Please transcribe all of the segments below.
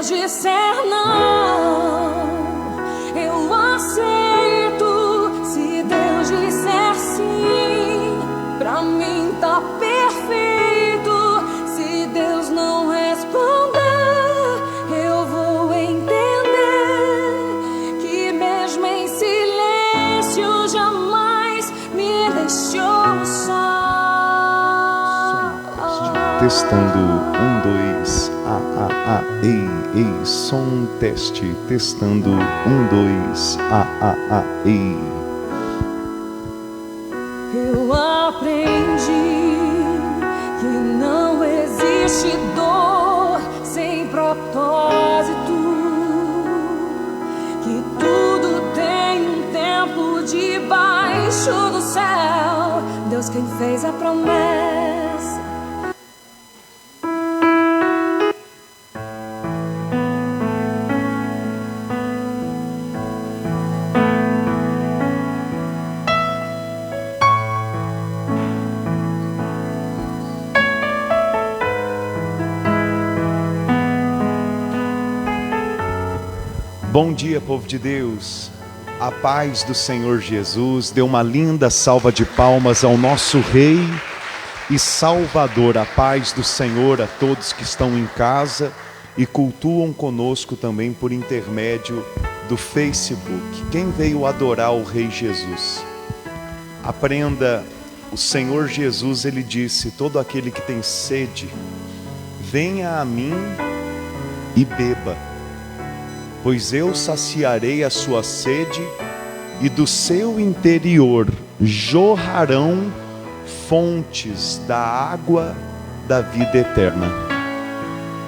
Deus disser não, eu aceito. Se Deus disser sim, pra mim tá perfeito. Se Deus não responder, eu vou entender que mesmo em silêncio jamais me deixou só. Testando, 1, 2, ei, som, teste, testando, 1, 2, ei. Eu aprendi que não existe dor sem propósito, que tudo tem um tempo debaixo do céu. Deus quem fez a promessa. Bom dia, povo de Deus, a paz do Senhor Jesus. Dê uma linda salva de palmas ao nosso Rei e Salvador. A paz do Senhor a todos que estão em casa e cultuam conosco também por intermédio do Facebook. Quem veio adorar o Rei Jesus? Aprenda, o Senhor Jesus, Ele disse: todo aquele que tem sede, venha a mim e beba, pois eu saciarei a sua sede, e do seu interior jorrarão fontes da água da vida eterna.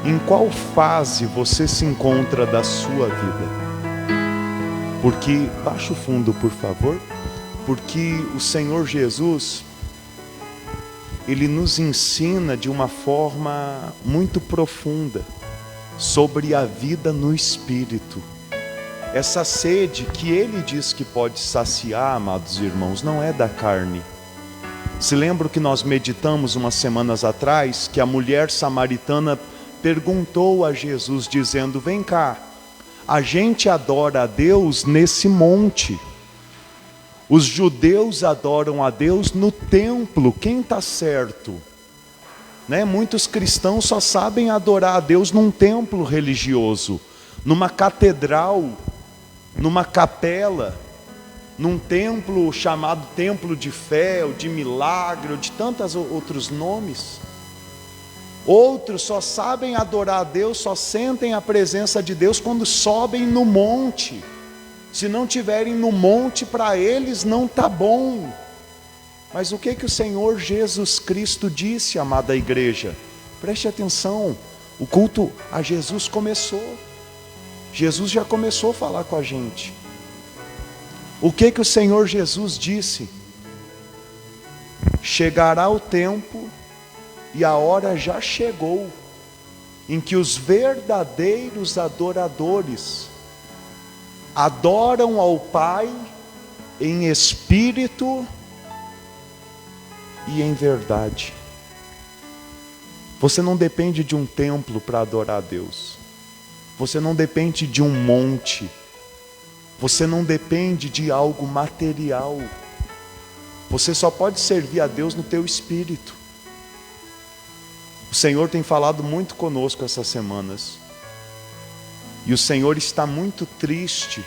Em qual fase você se encontra da sua vida? Porque, baixa o fundo, por favor, porque o Senhor Jesus, Ele nos ensina de uma forma muito profunda sobre a vida no Espírito. Essa sede que Ele diz que pode saciar, amados irmãos, não é da carne. Se lembra que nós meditamos umas semanas atrás, que a mulher samaritana perguntou a Jesus, dizendo: vem cá, a gente adora a Deus nesse monte. Os judeus adoram a Deus no templo. Quem está certo? Muitos cristãos só sabem adorar a Deus num templo religioso, numa catedral, numa capela, num templo chamado templo de fé, ou de milagre, ou de tantos outros nomes. Outros só sabem adorar a Deus, só sentem a presença de Deus quando sobem no monte. Se não tiverem no monte, para eles não está bom. Mas o que o Senhor Jesus Cristo disse, amada igreja? Preste atenção, o culto a Jesus começou. Jesus já começou a falar com a gente. O que o Senhor Jesus disse? Chegará o tempo, e a hora já chegou, em que os verdadeiros adoradores adoram ao Pai em espírito e em verdade. Você não depende de um templo para adorar a Deus. Você não depende de um monte. Você não depende de algo material. Você só pode servir a Deus no teu espírito. O Senhor tem falado muito conosco essas semanas. E o Senhor está muito triste,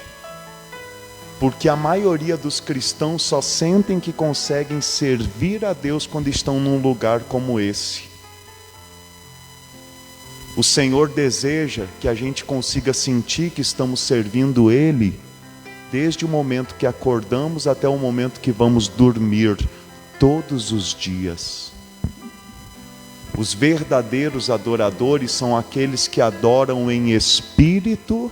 porque a maioria dos cristãos só sentem que conseguem servir a Deus quando estão num lugar como esse. O Senhor deseja que a gente consiga sentir que estamos servindo Ele, desde o momento que acordamos até o momento que vamos dormir, todos os dias. Os verdadeiros adoradores são aqueles que adoram em espírito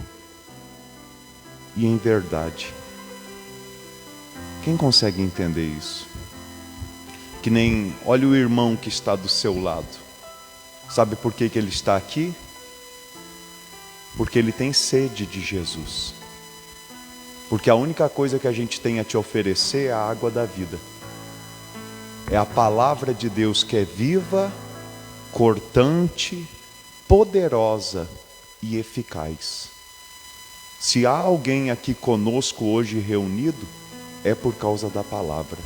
e em verdade. Quem consegue entender isso? Que nem, olha o irmão que está do seu lado. Sabe por que ele está aqui? Porque ele tem sede de Jesus. Porque a única coisa que a gente tem a te oferecer é a água da vida. É a palavra de Deus que é viva, cortante, poderosa e eficaz. Se há alguém aqui conosco hoje reunido, é por causa da palavra,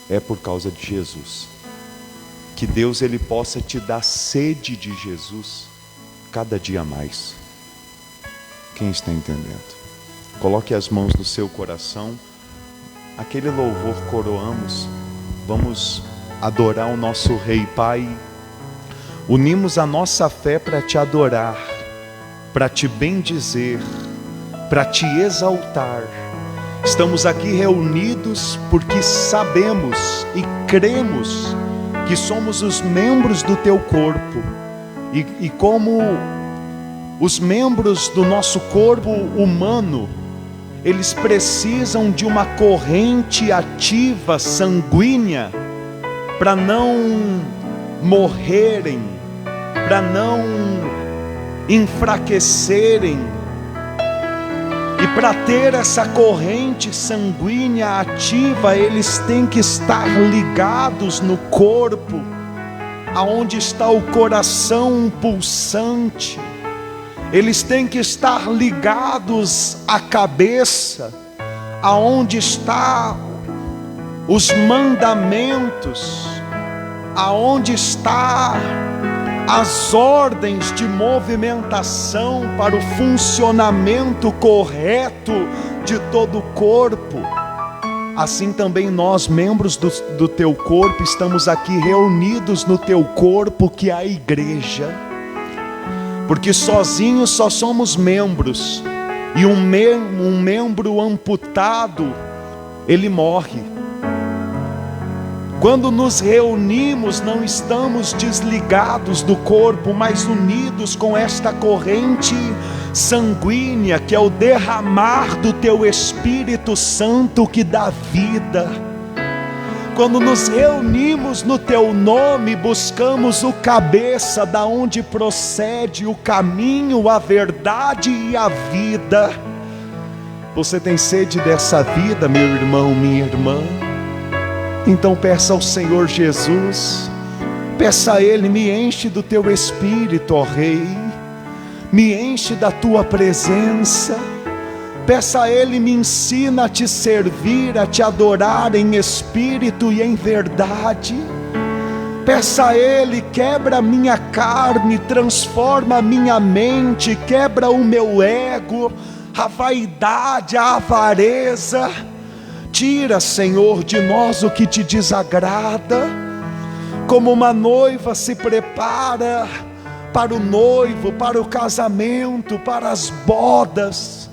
é por causa de Jesus. Que Deus ele possa te dar sede de Jesus cada dia mais. Quem está entendendo? Coloque as mãos no seu coração. Aquele louvor coroamos. Vamos adorar o nosso Rei. Pai, unimos a nossa fé para te adorar, para te bendizer, para te exaltar. Estamos aqui reunidos porque sabemos e cremos que somos os membros do teu corpo. E como os membros do nosso corpo humano, eles precisam de uma corrente ativa, sanguínea, para não morrerem, para não enfraquecerem. E para ter essa corrente sanguínea ativa, eles têm que estar ligados no corpo, aonde está o coração pulsante. Eles têm que estar ligados à cabeça, aonde está os mandamentos, aonde está as ordens de movimentação para o funcionamento correto de todo o corpo. Assim também nós, membros do teu corpo, estamos aqui reunidos no teu corpo, que é a igreja. Porque sozinhos só somos membros, e um membro amputado, ele morre. Quando nos reunimos, não estamos desligados do corpo, mas unidos com esta corrente sanguínea, que é o derramar do teu Espírito Santo, que dá vida. Quando nos reunimos no teu nome, buscamos o cabeça, da onde procede o caminho, a verdade e a vida. Você tem sede dessa vida, meu irmão, minha irmã? Então peça ao Senhor Jesus, peça a Ele: me enche do teu Espírito, ó Rei, me enche da tua presença. Peça a Ele: me ensina a te servir, a te adorar em espírito e em verdade. Peça a Ele: quebra a minha carne, transforma a minha mente, quebra o meu ego, a vaidade, a avareza. Tira, Senhor, de nós o que te desagrada. Como uma noiva se prepara para o noivo, para o casamento, para as bodas,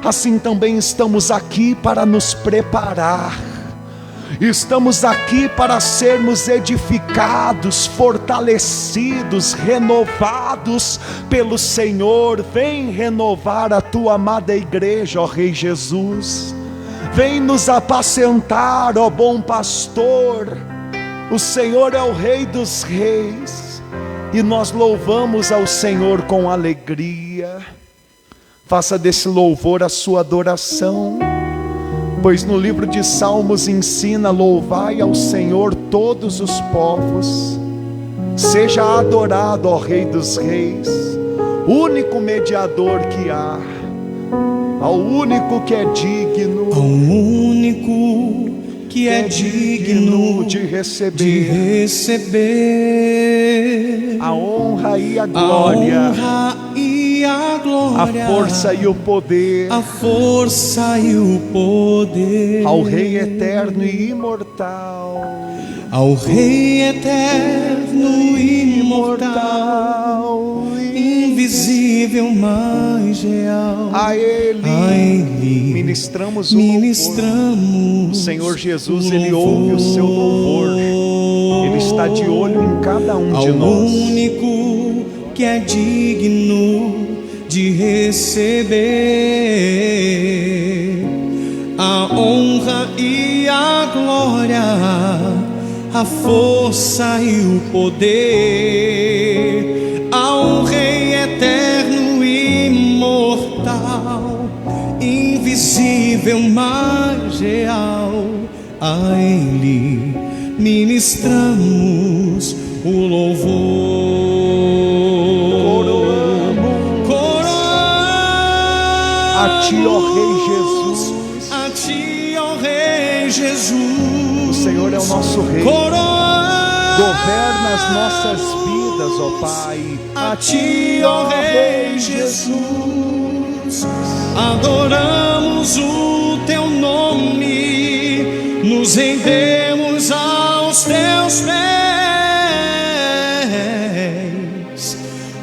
assim também estamos aqui para nos preparar. Estamos aqui para sermos edificados, fortalecidos, renovados pelo Senhor. Vem renovar a tua amada igreja, ó Rei Jesus. Vem nos apacentar, ó bom pastor. O Senhor é o Rei dos reis, e nós louvamos ao Senhor com alegria. Faça desse louvor a sua adoração, pois no livro de Salmos ensina: louvai ao Senhor todos os povos. Seja adorado, ó Rei dos reis, único mediador que há, ao único que é digno, ao único que é digno de receber a honra e a glória, a força e o poder, ao Rei eterno e imortal, ao Rei eterno e imortal, invisível, mas real. A Ele ministramos o louvor. O Senhor Jesus, Ele ouve o seu louvor. Ele está de olho em cada um de nós. Ao único que é digno de receber a honra e a glória, a força e o poder, ao Rei eterno e imortal, invisível, mas real. A Ele ministramos o louvor. Coroamos ti, ó Rei Jesus. A ti, ó Rei Jesus. O Senhor é o nosso Rei. Governa as nossas vidas, ó Pai. A ti, ó Rei Jesus. Adoramos o teu nome, nos rendemos aos teus pés,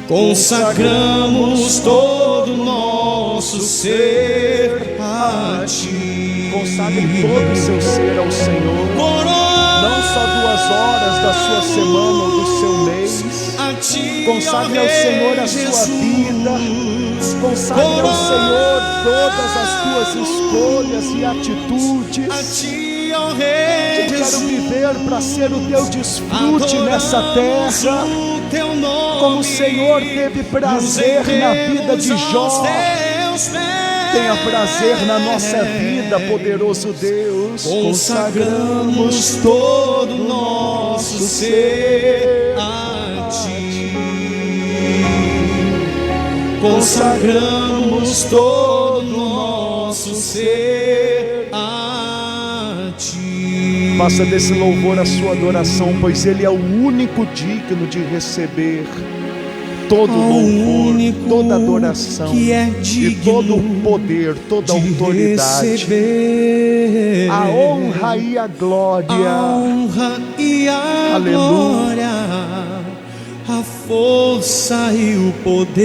consagramos todo o nosso ser a ti. Consagre todo o seu ser ao Senhor, não só 2 horas da sua semana ou do seu mês. Consagre ao Senhor a sua vida, consagre ao Senhor todas as tuas escolhas e atitudes. Eu quero viver para ser o teu desfrute nessa terra, como o Senhor teve prazer na vida de Jó. Tenha prazer na nossa vida, poderoso Deus. Consagramos todo o nosso ser a ti. Consagramos todo o nosso ser a ti. Faça desse louvor a sua adoração, pois Ele é o único digno de receber todo louvor, toda adoração, e todo poder, toda autoridade, a honra e a glória, aleluia, a força e o poder,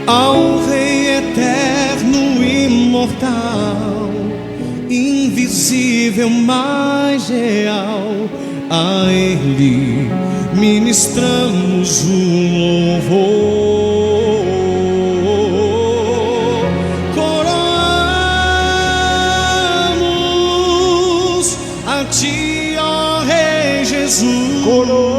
ao Rei eterno, imortal, invisível, mas real. A Ele ministramos um louvor. Coroamos a ti, ó Rei Jesus. Coroamos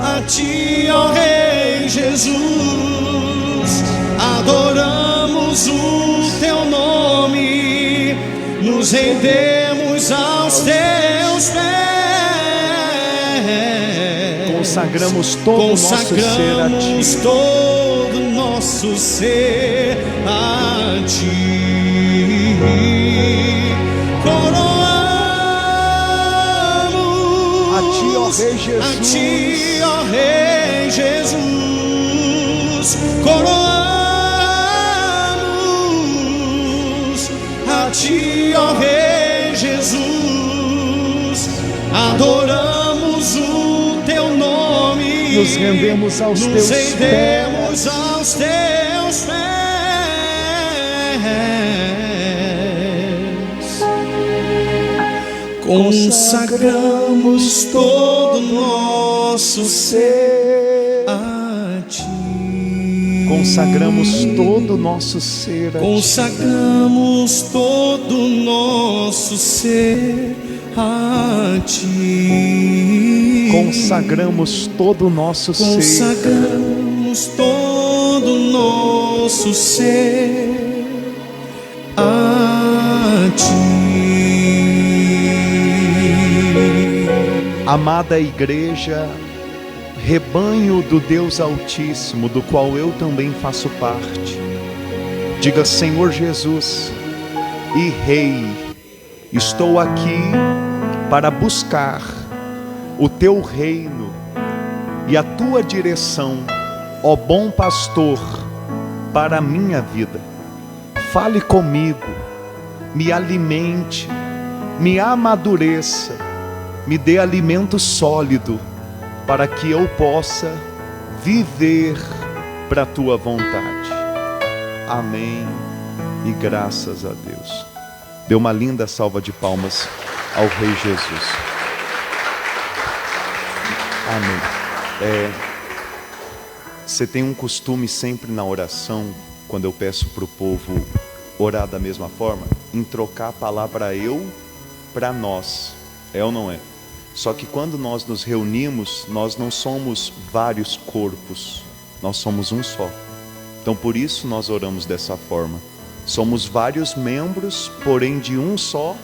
a ti, ó Rei Jesus. Adoramos o teu nome, nos rendemos aos teus pés. Consagramos todo o nosso ser a ti. Todo o nosso ser a ti. Coroamos a ti, ó Rei Jesus. A ti, ó Rei Jesus. Coroamos a ti, ó Rei Jesus. Adoramos o teu nome, nos rendemos aos teus pés. Aos teus pés. Consagramos todo o nosso ser a ti. Consagramos todo o nosso ser a ti. Consagramos todo o nosso ser a ti. Consagramos todo o nosso ser. Consagramos todo o nosso ser a ti. Amada igreja, rebanho do Deus Altíssimo, do qual eu também faço parte, diga: Senhor Jesus e Rei, estou aqui para buscar o teu reino e a tua direção, ó bom pastor, para a minha vida. Fale comigo, me alimente, me amadureça, me dê alimento sólido, para que eu possa viver para a tua vontade. Amém e graças a Deus. Dê uma linda salva de palmas ao Rei Jesus. Amém. Você tem um costume sempre na oração, quando eu peço para o povo orar da mesma forma, em trocar a palavra eu para nós, é ou não é? Só que quando nós nos reunimos, nós não somos vários corpos, nós somos um só. Então por isso nós oramos dessa forma. Somos vários membros, porém de um só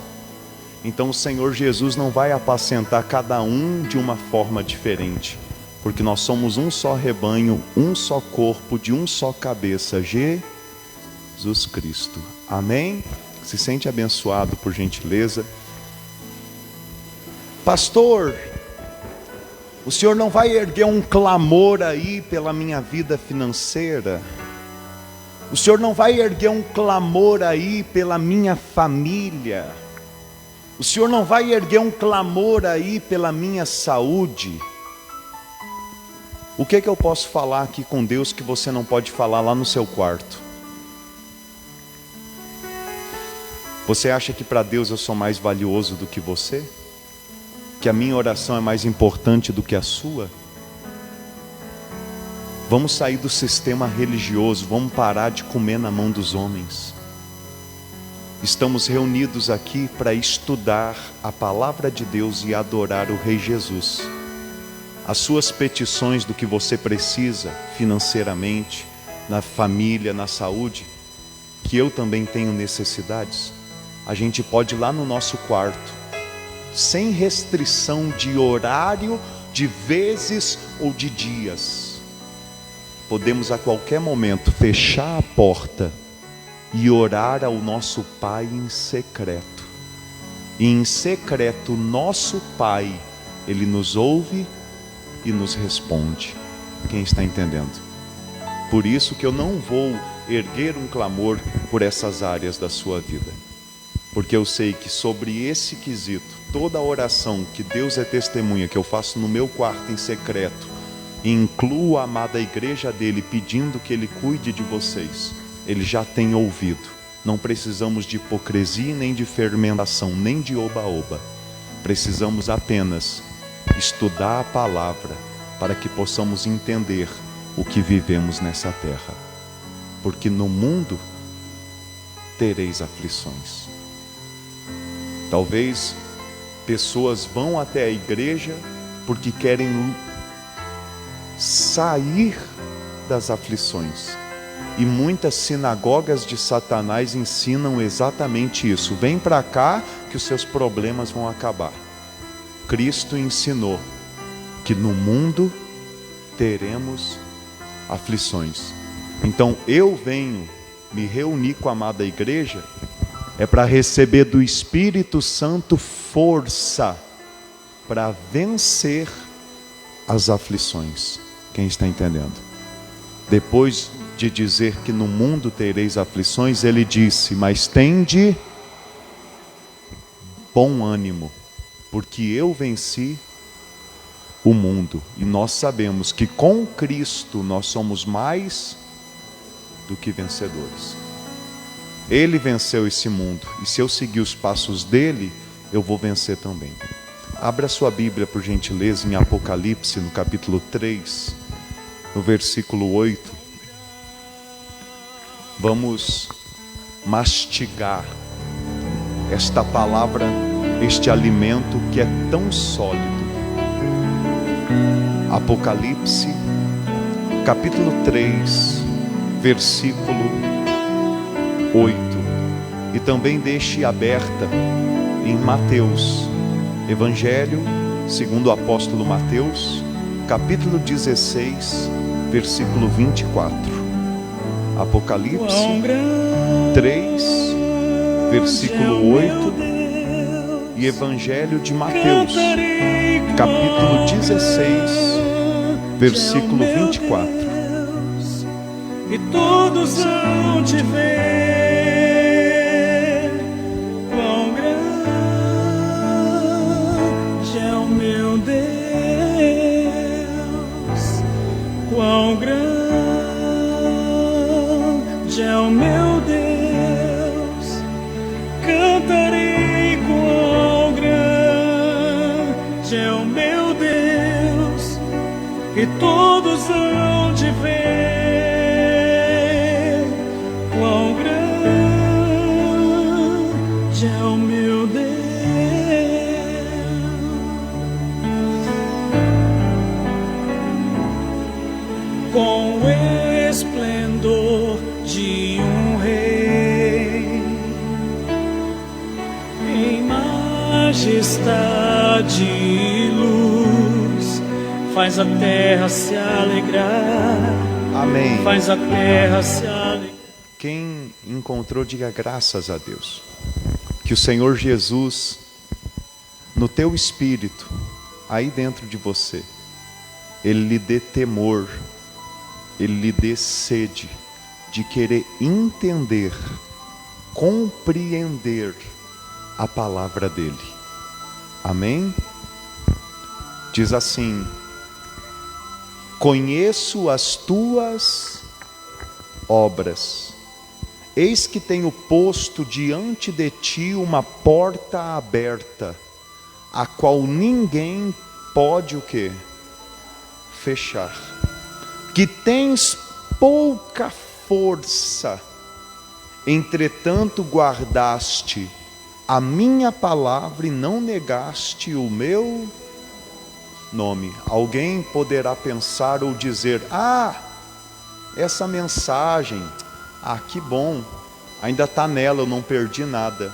Então o Senhor Jesus não vai apacentar cada um de uma forma diferente, porque nós somos um só rebanho, um só corpo, de um só cabeça, Jesus Cristo. Amém? Se sente abençoado, por gentileza. Pastor, o senhor não vai erguer um clamor aí pela minha vida financeira? O senhor não vai erguer um clamor aí pela minha família? O senhor não vai erguer um clamor aí pela minha saúde? O que eu posso falar aqui com Deus que você não pode falar lá no seu quarto? Você acha que para Deus eu sou mais valioso do que você? Que a minha oração é mais importante do que a sua? Vamos sair do sistema religioso, vamos parar de comer na mão dos homens. Estamos reunidos aqui para estudar a palavra de Deus e adorar o Rei Jesus. As suas petições do que você precisa financeiramente, na família, na saúde, que eu também tenho necessidades, a gente pode ir lá no nosso quarto, sem restrição de horário, de vezes ou de dias. Podemos a qualquer momento fechar a porta e orar ao nosso Pai em secreto. E em secreto, nosso Pai, Ele nos ouve e nos responde. Quem está entendendo? Por isso que eu não vou erguer um clamor por essas áreas da sua vida, porque eu sei que sobre esse quesito, toda a oração que Deus é testemunha, que eu faço no meu quarto em secreto, e incluo a amada igreja dele, pedindo que ele cuide de vocês, ele já tem ouvido. Não precisamos de hipocrisia, nem de fermentação, nem de oba-oba. Precisamos apenas estudar a palavra, para que possamos entender o que vivemos nessa terra. Porque no mundo tereis aflições. Talvez pessoas vão até a igreja porque querem sair das aflições. E muitas sinagogas de Satanás ensinam exatamente isso. Vem para cá que os seus problemas vão acabar. Cristo ensinou que no mundo teremos aflições. Então eu venho me reunir com a amada igreja é para receber do Espírito Santo força para vencer as aflições. Quem está entendendo? Depois de dizer que no mundo tereis aflições, ele disse: mas tende bom ânimo, porque eu venci o mundo. E nós sabemos que com Cristo nós somos mais do que vencedores. Ele venceu esse mundo, e se eu seguir os passos dele, eu vou vencer também. Abra sua Bíblia, por gentileza, em Apocalipse, no capítulo 3, no versículo 8. Vamos mastigar esta palavra, este alimento que é tão sólido. Apocalipse, capítulo 3, versículo 8. E também deixe aberta em Mateus, Evangelho segundo o apóstolo Mateus, capítulo 16, versículo 24. Apocalipse 3, versículo 8, e Evangelho de Mateus, capítulo 16, versículo 24. E todos hão de ver quão grande é o meu Deus, quão grande é o meu Deus. Cantarei quão grande é o meu Deus, e todos hão de ver quão grande é o meu Deus. Com o esplendor de um rei, em majestade e luz, faz a terra se alegrar. Amém. Faz a terra se alegrar. Quem encontrou, diga graças a Deus. Que o Senhor Jesus, no teu espírito, aí dentro de você, Ele lhe dê temor, Ele lhe dê sede de querer entender, compreender a palavra dEle. Amém? Diz assim: conheço as tuas obras. Eis que tenho posto diante de ti uma porta aberta, a qual ninguém pode o quê? Fechar. Que tens pouca força, entretanto guardaste a minha palavra e não negaste o meu nome. Alguém poderá pensar ou dizer: essa mensagem, que bom, ainda está nela, eu não perdi nada.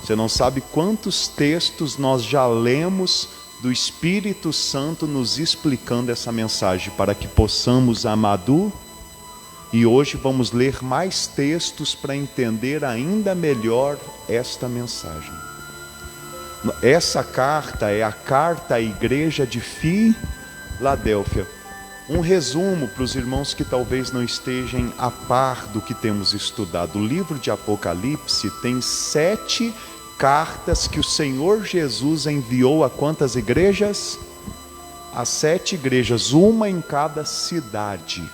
Você não sabe quantos textos nós já lemos do Espírito Santo nos explicando essa mensagem, para que possamos amadurecer. E hoje vamos ler mais textos para entender ainda melhor esta mensagem. Essa carta é a carta à igreja de Filadélfia. Um resumo para os irmãos que talvez não estejam a par do que temos estudado. O livro de Apocalipse tem 7 cartas que o Senhor Jesus enviou a quantas igrejas? As 7 igrejas, uma em cada cidade.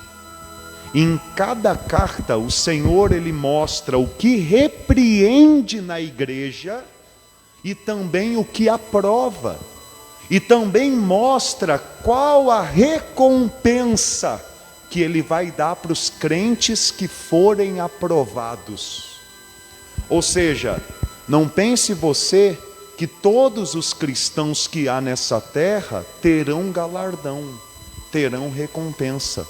Em cada carta o Senhor Ele mostra o que repreende na igreja e também o que aprova. E também mostra qual a recompensa que Ele vai dar para os crentes que forem aprovados. Ou seja, não pense você que todos os cristãos que há nessa terra terão galardão, terão recompensa.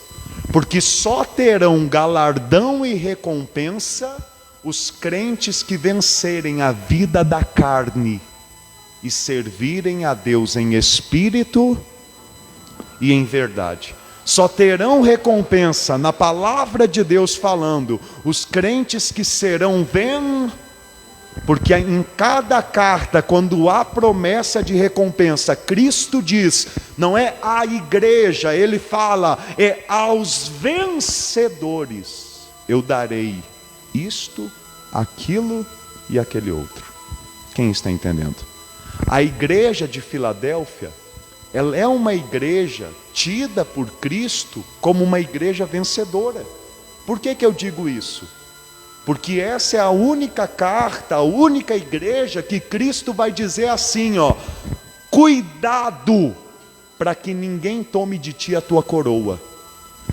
Porque só terão galardão e recompensa os crentes que vencerem a vida da carne e servirem a Deus em espírito e em verdade. Só terão recompensa na palavra de Deus falando os crentes que serão porque em cada carta, quando há promessa de recompensa, Cristo diz, não é à igreja, Ele fala, é aos vencedores eu darei isto, aquilo e aquele outro. Quem está entendendo? A igreja de Filadélfia, ela é uma igreja tida por Cristo como uma igreja vencedora. Por que eu digo isso? Porque essa é a única carta, a única igreja que Cristo vai dizer assim, cuidado para que ninguém tome de ti a tua coroa.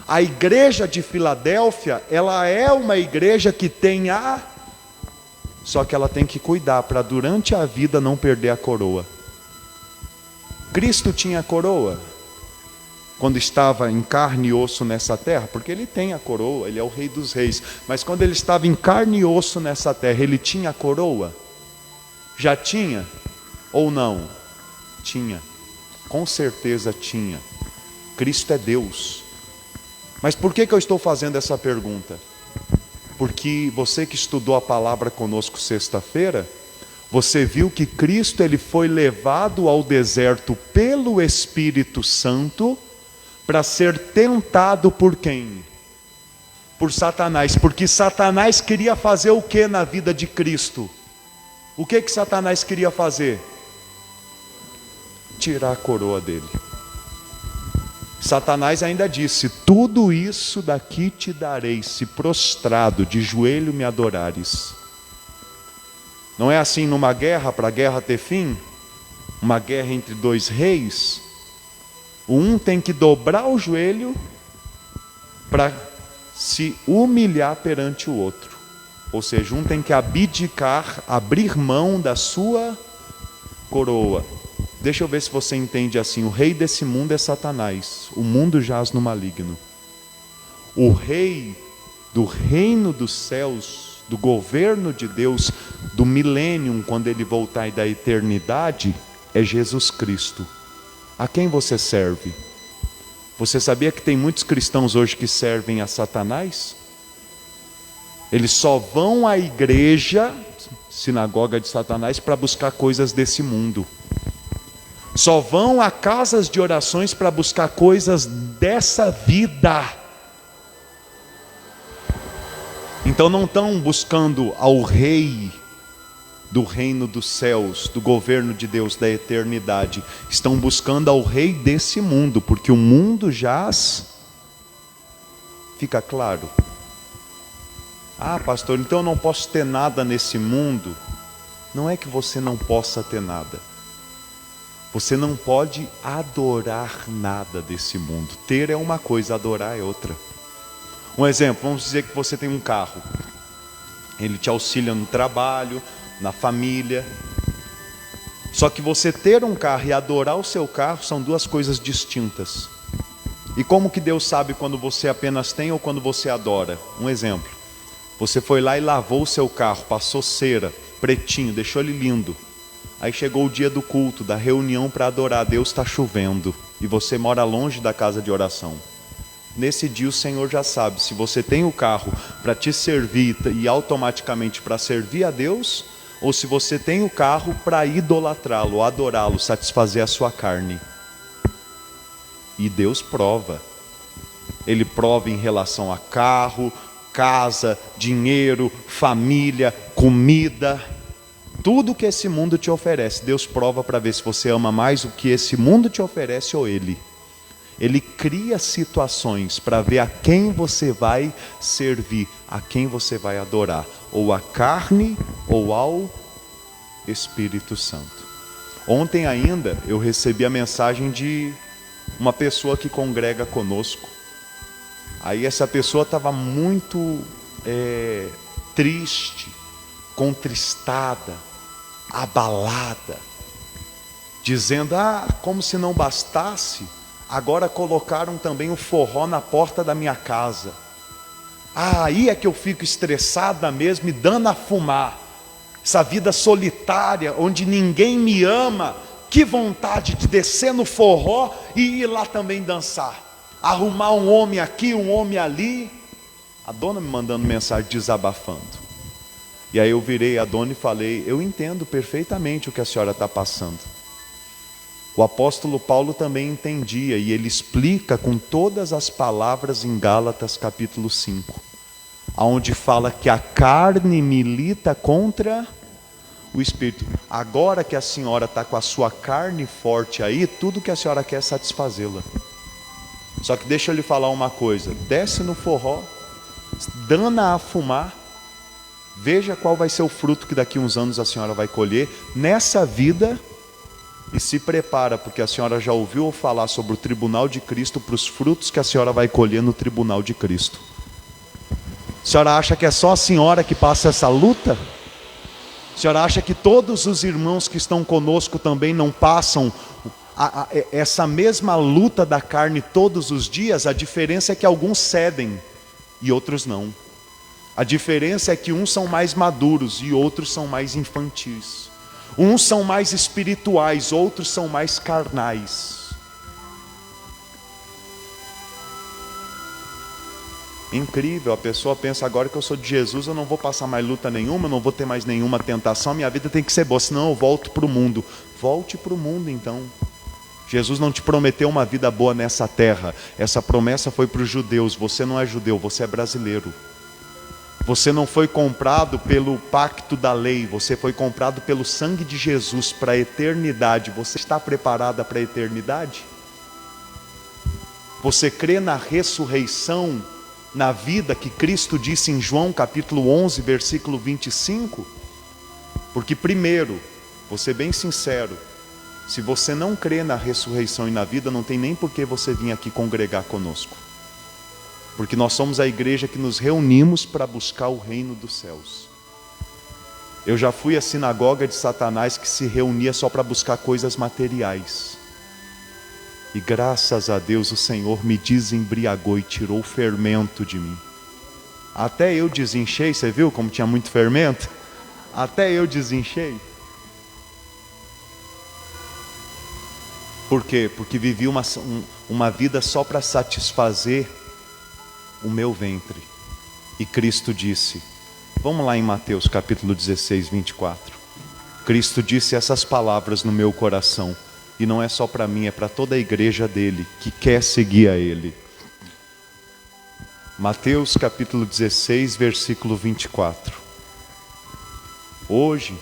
A igreja de Filadélfia, ela é uma igreja que tem só que ela tem que cuidar para durante a vida não perder a coroa. Cristo tinha a coroa quando estava em carne e osso nessa terra, porque Ele tem a coroa, Ele é o Rei dos Reis, mas quando Ele estava em carne e osso nessa terra, Ele tinha a coroa? Já tinha? Ou não? Tinha, com certeza tinha. Cristo é Deus. Mas por que eu estou fazendo essa pergunta? Porque você que estudou a palavra conosco sexta-feira, você viu que Cristo Ele foi levado ao deserto pelo Espírito Santo, para ser tentado por quem? Por Satanás, porque Satanás queria fazer o que na vida de Cristo? O que Satanás queria fazer? Tirar a coroa dele. Satanás ainda disse, tudo isso daqui te darei, se prostrado, de joelho me adorares. Não é assim numa guerra, para a guerra ter fim? Uma guerra entre 2 reis, um tem que dobrar o joelho para se humilhar perante o outro. Ou seja, um tem que abdicar, abrir mão da sua coroa. Deixa eu ver se você entende assim. O rei desse mundo é Satanás. O mundo jaz no maligno. O rei do reino dos céus do governo de Deus, do milênio, quando Ele voltar, e da eternidade, é Jesus Cristo. A quem você serve? Você sabia que tem muitos cristãos hoje que servem a Satanás? Eles só vão à igreja, sinagoga de Satanás, para buscar coisas desse mundo. Só vão a casas de orações para buscar coisas dessa vida. Então não estão buscando ao rei do reino dos céus, do governo de Deus, da eternidade. Estão buscando ao rei desse mundo, porque o mundo jaz. Fica claro? Ah, pastor, então eu não posso ter nada nesse mundo. Não é que você não possa ter nada. Você não pode adorar nada desse mundo. Ter é uma coisa, adorar é outra. Um exemplo, vamos dizer que você tem um carro. Ele te auxilia no trabalho, na família. Só que você ter um carro e adorar o seu carro são duas coisas distintas. E como que Deus sabe quando você apenas tem ou quando você adora? Um exemplo. Você foi lá e lavou o seu carro, passou cera, pretinho, deixou ele lindo. Aí chegou o dia do culto, da reunião para adorar. Deus está chovendo e você mora longe da casa de oração. Nesse dia o Senhor já sabe se você tem o carro para te servir e automaticamente para servir a Deus, ou se você tem o carro para idolatrá-lo, adorá-lo, satisfazer a sua carne. E Deus prova. Ele prova em relação a carro, casa, dinheiro, família, comida. Tudo que esse mundo te oferece, Deus prova para ver se você ama mais o que esse mundo te oferece ou Ele. Ele cria situações para ver a quem você vai servir, a quem você vai adorar, ou a carne ou ao Espírito Santo. Ontem ainda eu recebi a mensagem de uma pessoa que congrega conosco. Aí essa pessoa estava muito triste, contristada, abalada, dizendo, como se não bastasse, agora colocaram também o forró na porta da minha casa. Aí é que eu fico estressada mesmo e dando a fumar. Essa vida solitária, onde ninguém me ama, que vontade de descer no forró e ir lá também dançar. Arrumar um homem aqui, um homem ali. A dona me mandando mensagem desabafando. E aí eu virei a dona e falei, eu entendo perfeitamente o que a senhora está passando. O apóstolo Paulo também entendia, e ele explica com todas as palavras em Gálatas capítulo 5, onde fala que a carne milita contra o Espírito. Agora que a senhora está com a sua carne forte aí, tudo que a senhora quer é satisfazê-la. Só que deixa eu lhe falar uma coisa, desce no forró, dana a fumar, veja qual vai ser o fruto que daqui a uns anos a senhora vai colher nessa vida. E se prepara, porque a senhora já ouviu falar sobre o tribunal de Cristo, para os frutos que a senhora vai colher no tribunal de Cristo. A senhora acha que é só a senhora que passa essa luta? A senhora acha que todos os irmãos que estão conosco também não passam essa mesma luta da carne todos os dias? A diferença é que alguns cedem e outros não. A diferença é que uns são mais maduros e outros são mais infantis. Uns são mais espirituais, outros são mais carnais. Incrível, a pessoa pensa, agora que eu sou de Jesus, eu não vou passar mais luta nenhuma, eu não vou ter mais nenhuma tentação, minha vida tem que ser boa, senão eu volto para o mundo. Volte para o mundo então. Jesus não te prometeu uma vida boa nessa terra, essa promessa foi para os judeus. Você não é judeu, você é brasileiro. Você não foi comprado pelo pacto da lei, você foi comprado pelo sangue de Jesus para a eternidade. Você está preparada para a eternidade? Você crê na ressurreição, na vida que Cristo disse em João capítulo 11, versículo 25? Porque primeiro, vou ser bem sincero, se você não crê na ressurreição e na vida, não tem nem por que você vir aqui congregar conosco. Porque nós somos a igreja que nos reunimos para buscar o reino dos céus. Eu já fui à sinagoga de Satanás que se reunia só para buscar coisas materiais. E graças a Deus o Senhor me desembriagou e tirou o fermento de mim. Até eu desinchei, você viu como tinha muito fermento? Até eu desinchei. Por quê? Porque vivi uma vida só para satisfazer o meu ventre. E Cristo disse, vamos lá em Mateus capítulo 16, 24. Cristo disse essas palavras no meu coração. E não é só para mim, é para toda a igreja dele, que quer seguir a ele. Mateus capítulo 16, versículo 24. Hoje,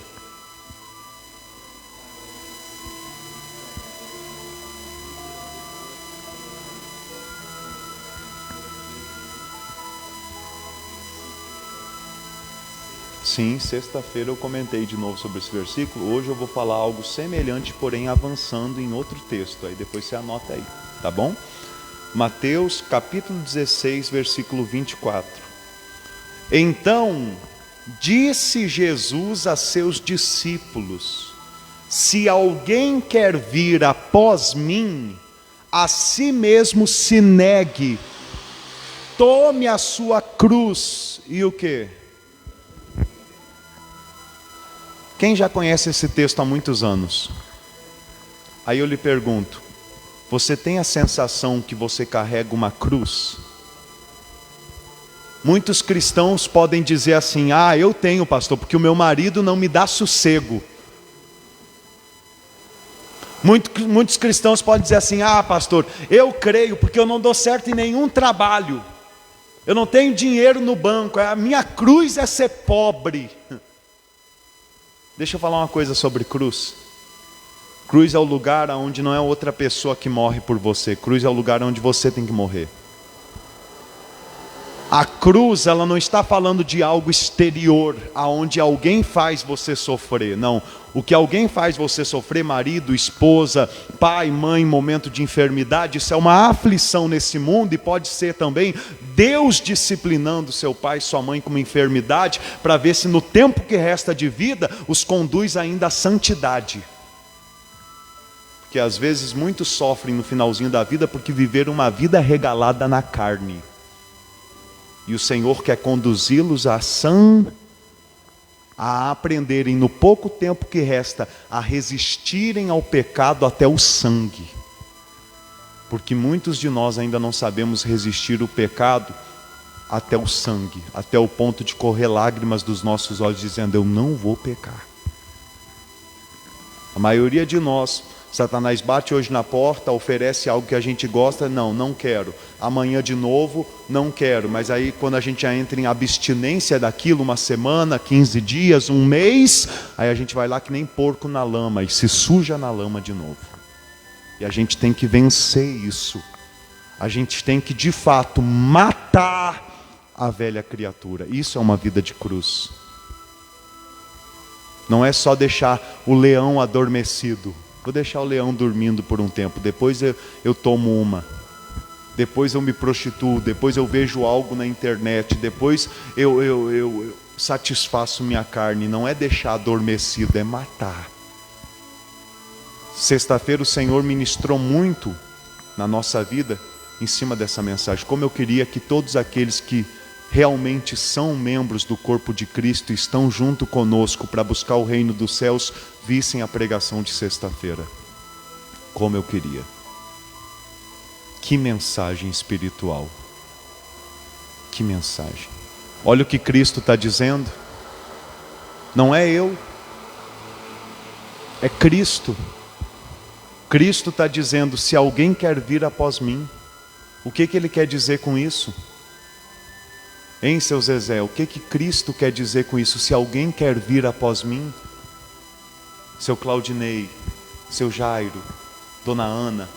sim, sexta-feira eu comentei de novo sobre esse versículo. Hoje eu vou falar algo semelhante, porém avançando em outro texto. Aí depois você anota aí, tá bom? Mateus capítulo 16, versículo 24. Então disse Jesus a seus discípulos: se alguém quer vir após mim, a si mesmo se negue, tome a sua cruz. E o quê? Quem já conhece esse texto há muitos anos? Aí eu lhe pergunto, você tem a sensação que você carrega uma cruz? Muitos cristãos podem dizer assim, eu tenho, pastor, porque o meu marido não me dá sossego. Muitos cristãos podem dizer assim, pastor, eu creio porque eu não dou certo em nenhum trabalho. Eu não tenho dinheiro no banco, a minha cruz é ser pobre. Deixa eu falar uma coisa sobre cruz. Cruz é o lugar onde não é outra pessoa que morre por você. Cruz é o lugar onde você tem que morrer. A cruz, ela não está falando de algo exterior, aonde alguém faz você sofrer. Não, o que alguém faz você sofrer, marido, esposa, pai, mãe, momento de enfermidade, isso é uma aflição nesse mundo, e pode ser também Deus disciplinando seu pai e sua mãe com uma enfermidade, para ver se no tempo que resta de vida, os conduz ainda à santidade. Porque às vezes muitos sofrem no finalzinho da vida, porque viveram uma vida regalada na carne. E o Senhor quer conduzi-los a aprenderem no pouco tempo que resta, a resistirem ao pecado até o sangue. Porque muitos de nós ainda não sabemos resistir o pecado até o sangue, até o ponto de correr lágrimas dos nossos olhos dizendo, eu não vou pecar. A maioria de nós, Satanás bate hoje na porta, oferece algo que a gente gosta, não quero. Amanhã de novo, não quero. Mas aí quando a gente já entra em abstinência daquilo, uma semana, 15 dias, um mês, aí a gente vai lá que nem porco na lama e se suja na lama de novo. E a gente tem que vencer isso. A gente tem que de fato matar a velha criatura. Isso é uma vida de cruz. Não é só deixar o leão adormecido. Vou deixar o leão dormindo por um tempo, depois eu tomo uma, depois eu me prostituo, depois eu vejo algo na internet, depois eu satisfaço minha carne. Não é deixar adormecido, é matar. Sexta-feira o Senhor ministrou muito na nossa vida em cima dessa mensagem. Como eu queria que todos aqueles que realmente são membros do corpo de Cristo, estão junto conosco para buscar o reino dos céus, vissem a pregação de sexta-feira. Como eu queria. Que mensagem espiritual. Que mensagem. Olha o que Cristo está dizendo. Não é eu. É Cristo. Cristo está dizendo, se alguém quer vir após mim. O que Ele quer dizer com isso? Hein, seu Zezé, o que Cristo quer dizer com isso? Se alguém quer vir após mim, seu Claudinei, seu Jairo, Dona Ana,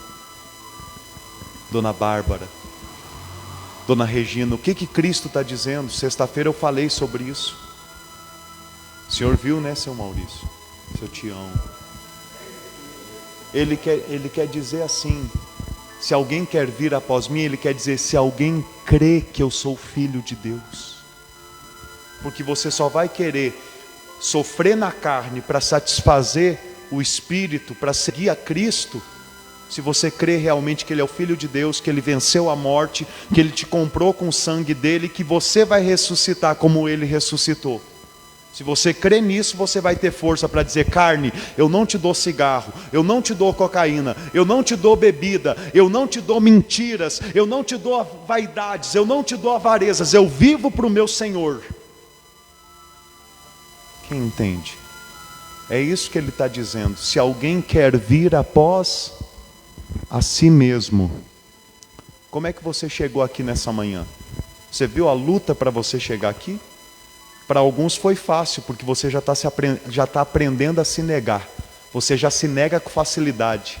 Dona Bárbara, Dona Regina, o que Cristo está dizendo? Sexta-feira eu falei sobre isso. O senhor viu, né, seu Maurício, seu Tião? Ele quer dizer assim, se alguém quer vir após mim, ele quer dizer, se alguém crê que eu sou filho de Deus. Porque você só vai querer sofrer na carne para satisfazer o Espírito, para seguir a Cristo, Se você crê realmente que Ele é o Filho de Deus, que Ele venceu a morte, que Ele te comprou com o sangue dEle, que você vai ressuscitar como Ele ressuscitou. Se você crê nisso, você vai ter força para dizer: carne, eu não te dou cigarro, eu não te dou cocaína, eu não te dou bebida, eu não te dou mentiras, eu não te dou vaidades, eu não te dou avarezas, eu vivo para o meu Senhor. Quem entende? É isso que Ele está dizendo. Se alguém quer vir após a si mesmo. Como é que você chegou aqui nessa manhã? Você viu a luta para você chegar aqui? Para alguns foi fácil, porque você já está aprendendo a se negar. Você já se nega com facilidade.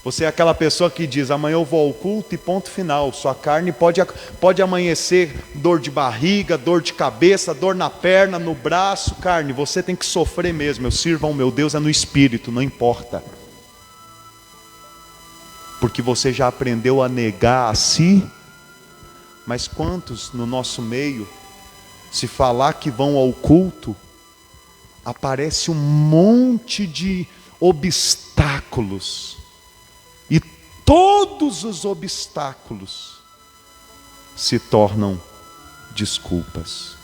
Você é aquela pessoa que diz: amanhã eu vou ao culto e ponto final. Sua carne pode amanhecer dor de barriga, dor de cabeça, dor na perna, no braço. Carne, você tem que sofrer mesmo. Eu sirvo ao meu Deus é no espírito, não importa. Porque você já aprendeu a negar a si. Mas quantos no nosso meio, se falar que vão ao culto, aparece um monte de obstáculos. E todos os obstáculos se tornam desculpas.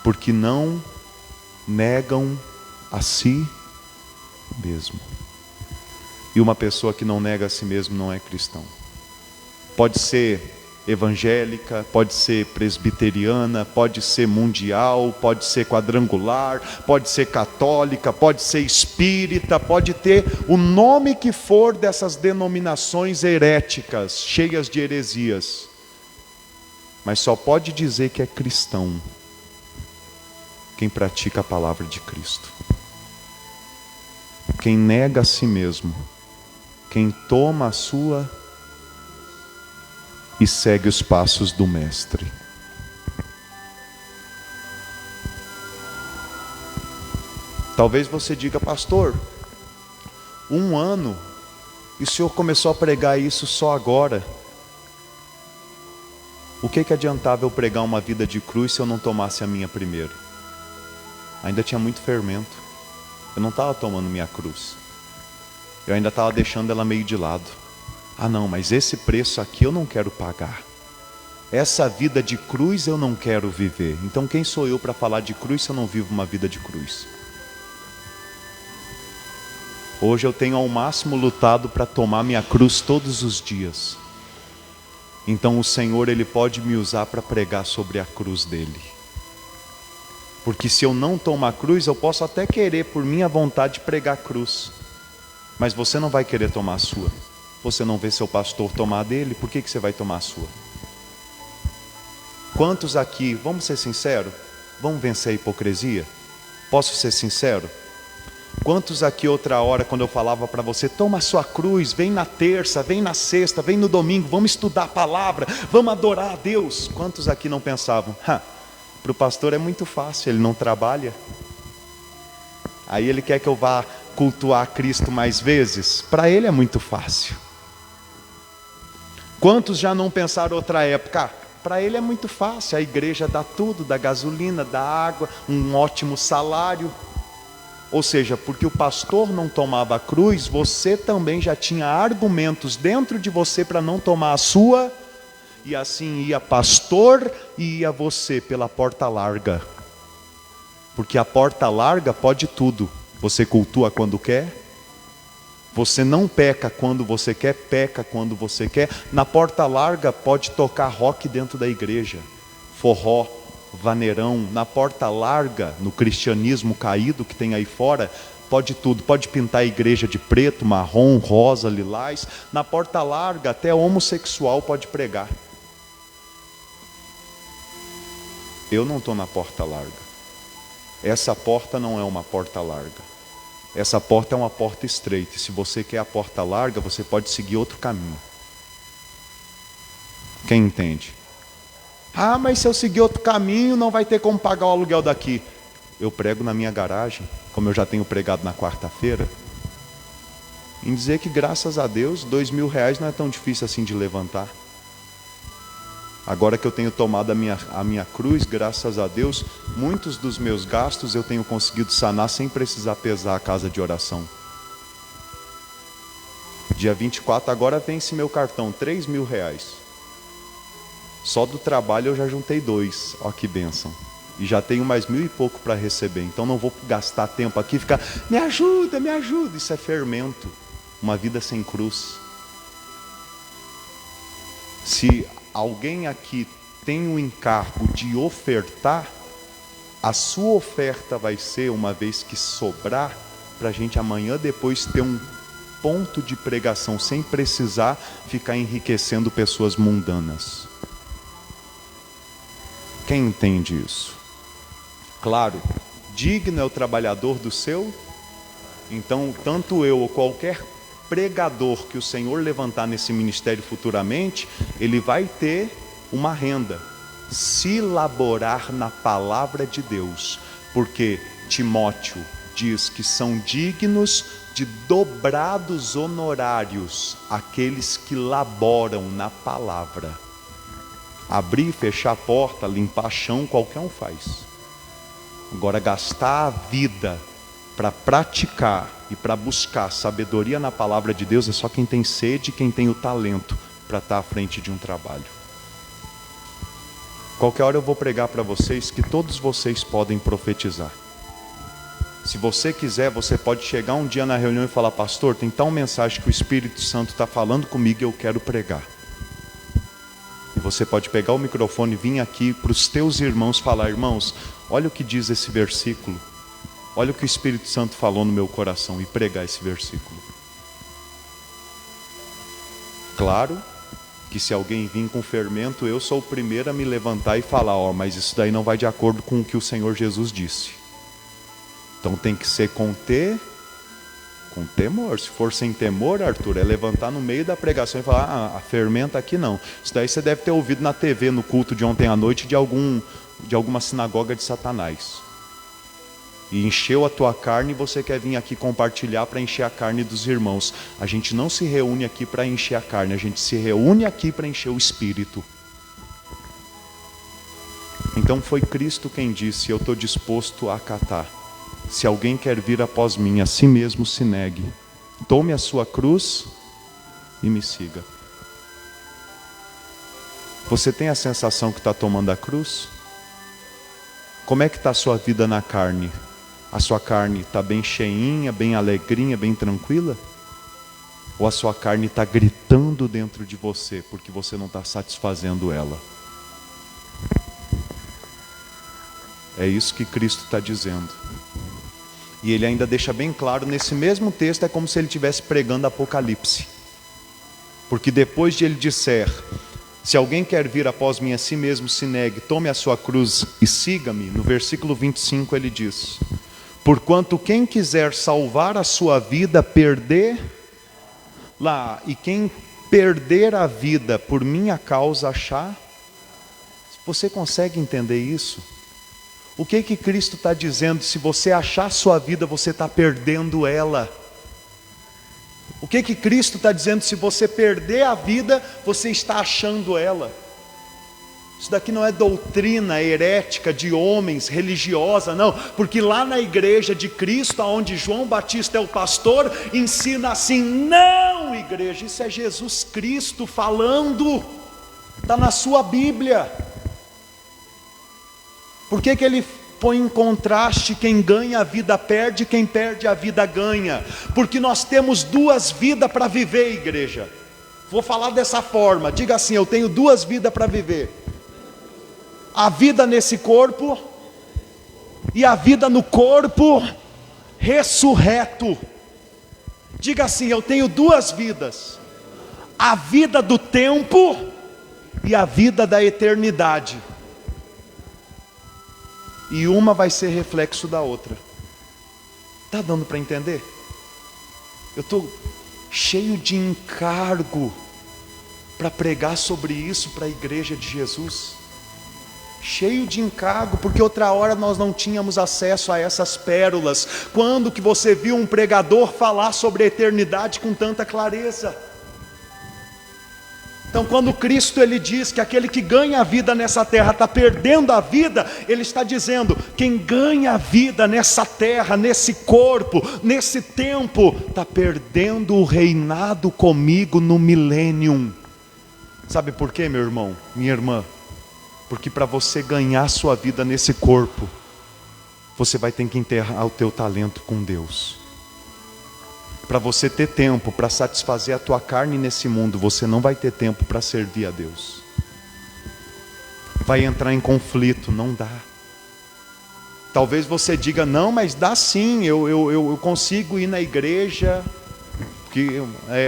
Porque não negam a si mesmo. E uma pessoa que não nega a si mesmo não é cristão. Pode ser evangélica, pode ser presbiteriana, pode ser mundial, pode ser quadrangular, pode ser católica, pode ser espírita, pode ter o nome que for dessas denominações heréticas, cheias de heresias. Mas só pode dizer que é cristão quem pratica a palavra de Cristo. Quem nega a si mesmo, quem toma a sua e segue os passos do Mestre. Talvez você diga: pastor, 1 ano e o senhor começou a pregar isso só agora. O que adiantava eu pregar uma vida de cruz se eu não tomasse a minha primeiro? Ainda tinha muito fermento. Eu não estava tomando minha cruz. Eu ainda estava deixando ela meio de lado. Ah não, mas esse preço aqui eu não quero pagar. Essa vida de cruz eu não quero viver. Então quem sou eu para falar de cruz se eu não vivo uma vida de cruz? Hoje eu tenho ao máximo lutado para tomar minha cruz todos os dias. Então o Senhor, Ele pode me usar para pregar sobre a cruz dEle. Porque se eu não tomar a cruz, eu posso até querer por minha vontade pregar a cruz. Mas você não vai querer tomar a sua. Você não vê seu pastor tomar a dele, por que você vai tomar a sua? Quantos aqui, vamos ser sinceros? Vamos vencer a hipocrisia? Posso ser sincero? Quantos aqui outra hora, quando eu falava para você: toma a sua cruz, vem na terça, vem na sexta, vem no domingo, vamos estudar a palavra, vamos adorar a Deus. Quantos aqui não pensavam: para o pastor é muito fácil, ele não trabalha. Aí ele quer que eu vá cultuar a Cristo mais vezes? Para ele é muito fácil. Quantos já não pensaram outra época? Para ele é muito fácil, a igreja dá tudo, dá gasolina, dá água, um ótimo salário. Ou seja, porque o pastor não tomava a cruz, você também já tinha argumentos dentro de você para não tomar a sua, e assim ia pastor e ia você pela porta larga. Porque a porta larga pode tudo. Você cultua quando quer, você não peca quando você quer, peca quando você quer. Na porta larga pode tocar rock dentro da igreja, forró, vaneirão. Na porta larga, no cristianismo caído que tem aí fora, pode tudo. Pode pintar a igreja de preto, marrom, rosa, lilás. Na porta larga até homossexual pode pregar. Eu não estou na porta larga. Essa porta não é uma porta larga. Essa porta é uma porta estreita. E se você quer a porta larga, você pode seguir outro caminho. Quem entende? Ah, mas se eu seguir outro caminho, não vai ter como pagar o aluguel daqui. Eu prego na minha garagem, como eu já tenho pregado na quarta-feira, em dizer que, graças a Deus, R$2.000 não é tão difícil assim de levantar. Agora que eu tenho tomado a minha cruz, graças a Deus, muitos dos meus gastos eu tenho conseguido sanar sem precisar pesar a casa de oração. Dia 24 agora vence meu cartão, R$3.000. Só do trabalho eu já juntei 2, ó que bênção. E já tenho mais 1.000 e pouco para receber. Então não vou gastar tempo aqui e ficar, me ajuda, me ajuda. Isso é fermento, uma vida sem cruz. Se alguém aqui tem o encargo de ofertar, a sua oferta vai ser, uma vez que sobrar, para a gente amanhã depois ter um ponto de pregação, sem precisar ficar enriquecendo pessoas mundanas. Quem entende isso? Claro, digno é o trabalhador do seu. Então, tanto eu ou qualquer pregador que o Senhor levantar nesse ministério futuramente, ele vai ter uma renda, se laborar na palavra de Deus, porque Timóteo diz que são dignos de dobrados honorários aqueles que laboram na palavra. Abrir e fechar a porta, limpar chão, qualquer um faz. Agora, gastar a vida para praticar e para buscar sabedoria na palavra de Deus é só quem tem sede, quem tem o talento para estar à frente de um trabalho. Qualquer hora eu vou pregar para vocês que todos vocês podem profetizar. Se você quiser, você pode chegar um dia na reunião e falar, pastor, tem tal mensagem que o Espírito Santo está falando comigo e eu quero pregar. E você pode pegar o microfone e vir aqui para os teus irmãos falar, irmãos, olha o que diz esse versículo. Olha o que o Espírito Santo falou no meu coração e pregar esse versículo. Claro que se alguém vir com fermento, eu sou o primeiro a me levantar e falar, mas isso daí não vai de acordo com o que o Senhor Jesus disse. Então tem que ser com temor. Se for sem temor, Arthur, é levantar no meio da pregação e falar, fermenta aqui não. Isso daí você deve ter ouvido na TV, no culto de ontem à noite, de alguma sinagoga de Satanás. E encheu a tua carne e você quer vir aqui compartilhar para encher a carne dos irmãos. A gente não se reúne aqui para encher a carne, a gente se reúne aqui para encher o espírito. Então foi Cristo quem disse, eu estou disposto a acatar. Se alguém quer vir após mim, a si mesmo se negue. Tome a sua cruz e me siga. Você tem a sensação que está tomando a cruz? Como é que está a sua vida na carne? A sua carne está bem cheinha, bem alegrinha, bem tranquila? Ou a sua carne está gritando dentro de você, porque você não está satisfazendo ela? É isso que Cristo está dizendo. E ele ainda deixa bem claro, nesse mesmo texto, é como se ele estivesse pregando Apocalipse. Porque depois de ele disser, se alguém quer vir após mim, a si mesmo se negue, tome a sua cruz e siga-me, no versículo 25 ele diz, porquanto quem quiser salvar a sua vida, perder lá, e quem perder a vida por minha causa, achar. Você consegue entender isso? O que Cristo está dizendo? Se você achar sua vida, você está perdendo ela. O que Cristo está dizendo? Se você perder a vida, você está achando ela. Isso daqui não é doutrina herética de homens, religiosa, não. Porque lá na igreja de Cristo, onde João Batista é o pastor, ensina assim, não, igreja, isso é Jesus Cristo falando. Está na sua Bíblia. Por que ele põe em contraste, quem ganha a vida perde, quem perde a vida ganha? Porque nós temos duas vidas para viver, igreja. Vou falar dessa forma, diga assim, eu tenho duas vidas para viver. A vida nesse corpo e a vida no corpo ressurreto. Diga assim, eu tenho duas vidas. A vida do tempo e a vida da eternidade. E uma vai ser reflexo da outra. Está dando para entender? Eu estou cheio de encargo para pregar sobre isso para a igreja de Jesus. Cheio de encargo, porque outra hora nós não tínhamos acesso a essas pérolas. Quando que você viu um pregador falar sobre a eternidade com tanta clareza? Então, quando Cristo ele diz que aquele que ganha a vida nessa terra está perdendo a vida, ele está dizendo: quem ganha a vida nessa terra, nesse corpo, nesse tempo, está perdendo o reinado comigo no milênio. Sabe por quê, meu irmão, minha irmã? Porque para você ganhar sua vida nesse corpo, você vai ter que enterrar o teu talento com Deus. Para você ter tempo para satisfazer a tua carne nesse mundo, você não vai ter tempo para servir a Deus. Vai entrar em conflito, não dá. Talvez você diga: não, mas dá sim, eu consigo ir na igreja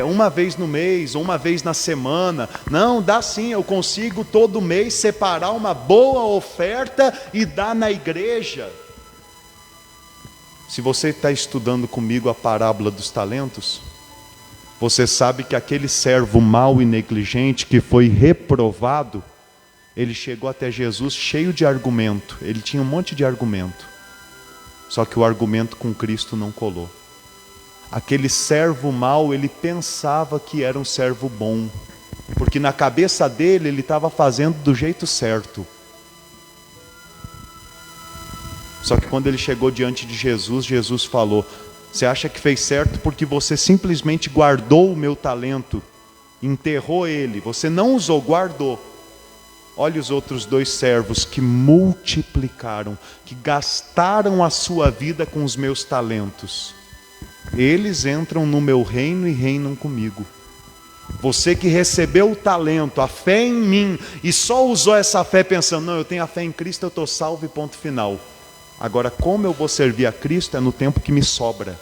uma vez no mês, ou uma vez na semana. Não, dá sim, eu consigo todo mês separar uma boa oferta e dar na igreja. Se você está estudando comigo a parábola dos talentos, você sabe que aquele servo mau e negligente que foi reprovado, ele chegou até Jesus cheio de argumento. Ele tinha um monte de argumento, só que o argumento com Cristo não colou. Aquele servo mau, ele pensava que era um servo bom, porque na cabeça dele, ele estava fazendo do jeito certo. Só que quando ele chegou diante de Jesus, Jesus falou: você acha que fez certo porque você simplesmente guardou o meu talento, enterrou ele, você não usou, guardou. Olha os outros dois servos que multiplicaram, que gastaram a sua vida com os meus talentos. Eles entram no meu reino e reinam comigo. Você que recebeu o talento, a fé em mim, e só usou essa fé pensando: não, eu tenho a fé em Cristo, eu estou salvo e ponto final. Agora, como eu vou servir a Cristo é no tempo que me sobra.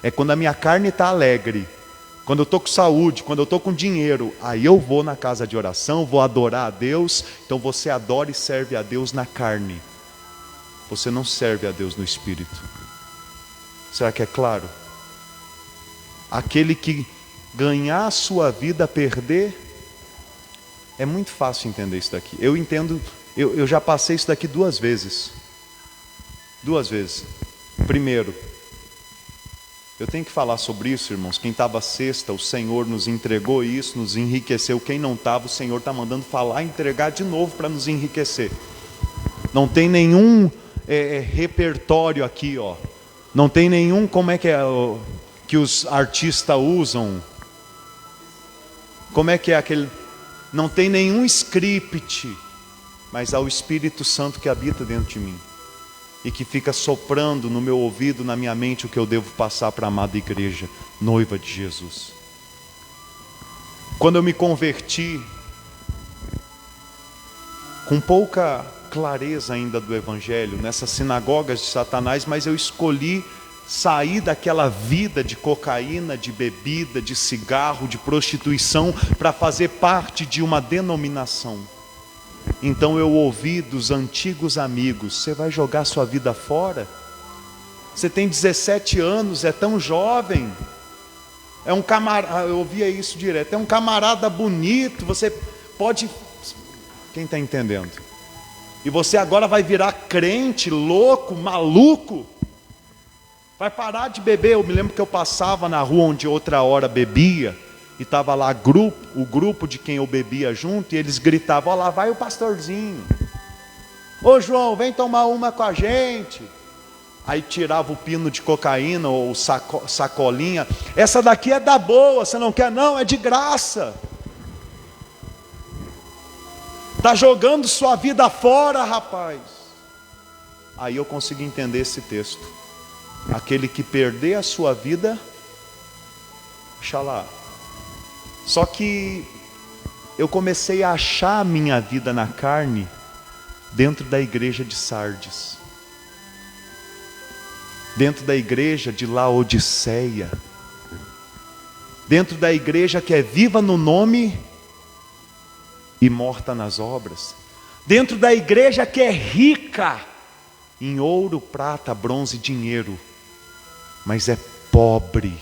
É quando a minha carne está alegre, quando eu estou com saúde, quando eu estou com dinheiro. Aí eu vou na casa de oração, vou adorar a Deus. Então você adora e serve a Deus na carne. Você não serve a Deus no Espírito. Será que é claro? Aquele que ganhar a sua vida, perder, é muito fácil entender isso daqui. Eu entendo, eu já passei isso daqui 2 vezes. 2 vezes. Primeiro, eu tenho que falar sobre isso, irmãos. Quem estava sexta, o Senhor nos entregou isso, nos enriqueceu. Quem não estava, o Senhor está mandando falar, entregar de novo para nos enriquecer. Não tem nenhum repertório aqui, ó. Não tem nenhum, como é que é que os artistas usam? Como é que é aquele? Não tem nenhum script, mas há o Espírito Santo que habita dentro de mim e que fica soprando no meu ouvido, na minha mente, o que eu devo passar para a amada igreja, noiva de Jesus. Quando eu me converti, com pouca clareza ainda do Evangelho, nessas sinagogas de Satanás, mas eu escolhi sair daquela vida de cocaína, de bebida, de cigarro, de prostituição, para fazer parte de uma denominação. Então eu ouvi dos antigos amigos: você vai jogar sua vida fora? Você tem 17 anos, é tão jovem. É um camarada, eu ouvia isso direto, é um camarada bonito, você pode... Quem está entendendo? E você agora vai virar crente, louco, maluco? Vai parar de beber? Eu me lembro que eu passava na rua onde outra hora bebia, e estava lá o grupo de quem eu bebia junto, e eles gritavam: ó, lá vai o pastorzinho. Ô João, vem tomar uma com a gente. Aí tirava o pino de cocaína ou sacolinha: essa daqui é da boa, você não quer? Não, é de graça. Está jogando sua vida fora, rapaz. Aí eu consegui entender esse texto: aquele que perder a sua vida, xalá. Só que eu comecei a achar a minha vida na carne dentro da igreja de Sardes, dentro da igreja de Laodiceia, dentro da igreja que é viva no nome e morta nas obras, dentro da igreja que é rica em ouro, prata, bronze e dinheiro, mas é pobre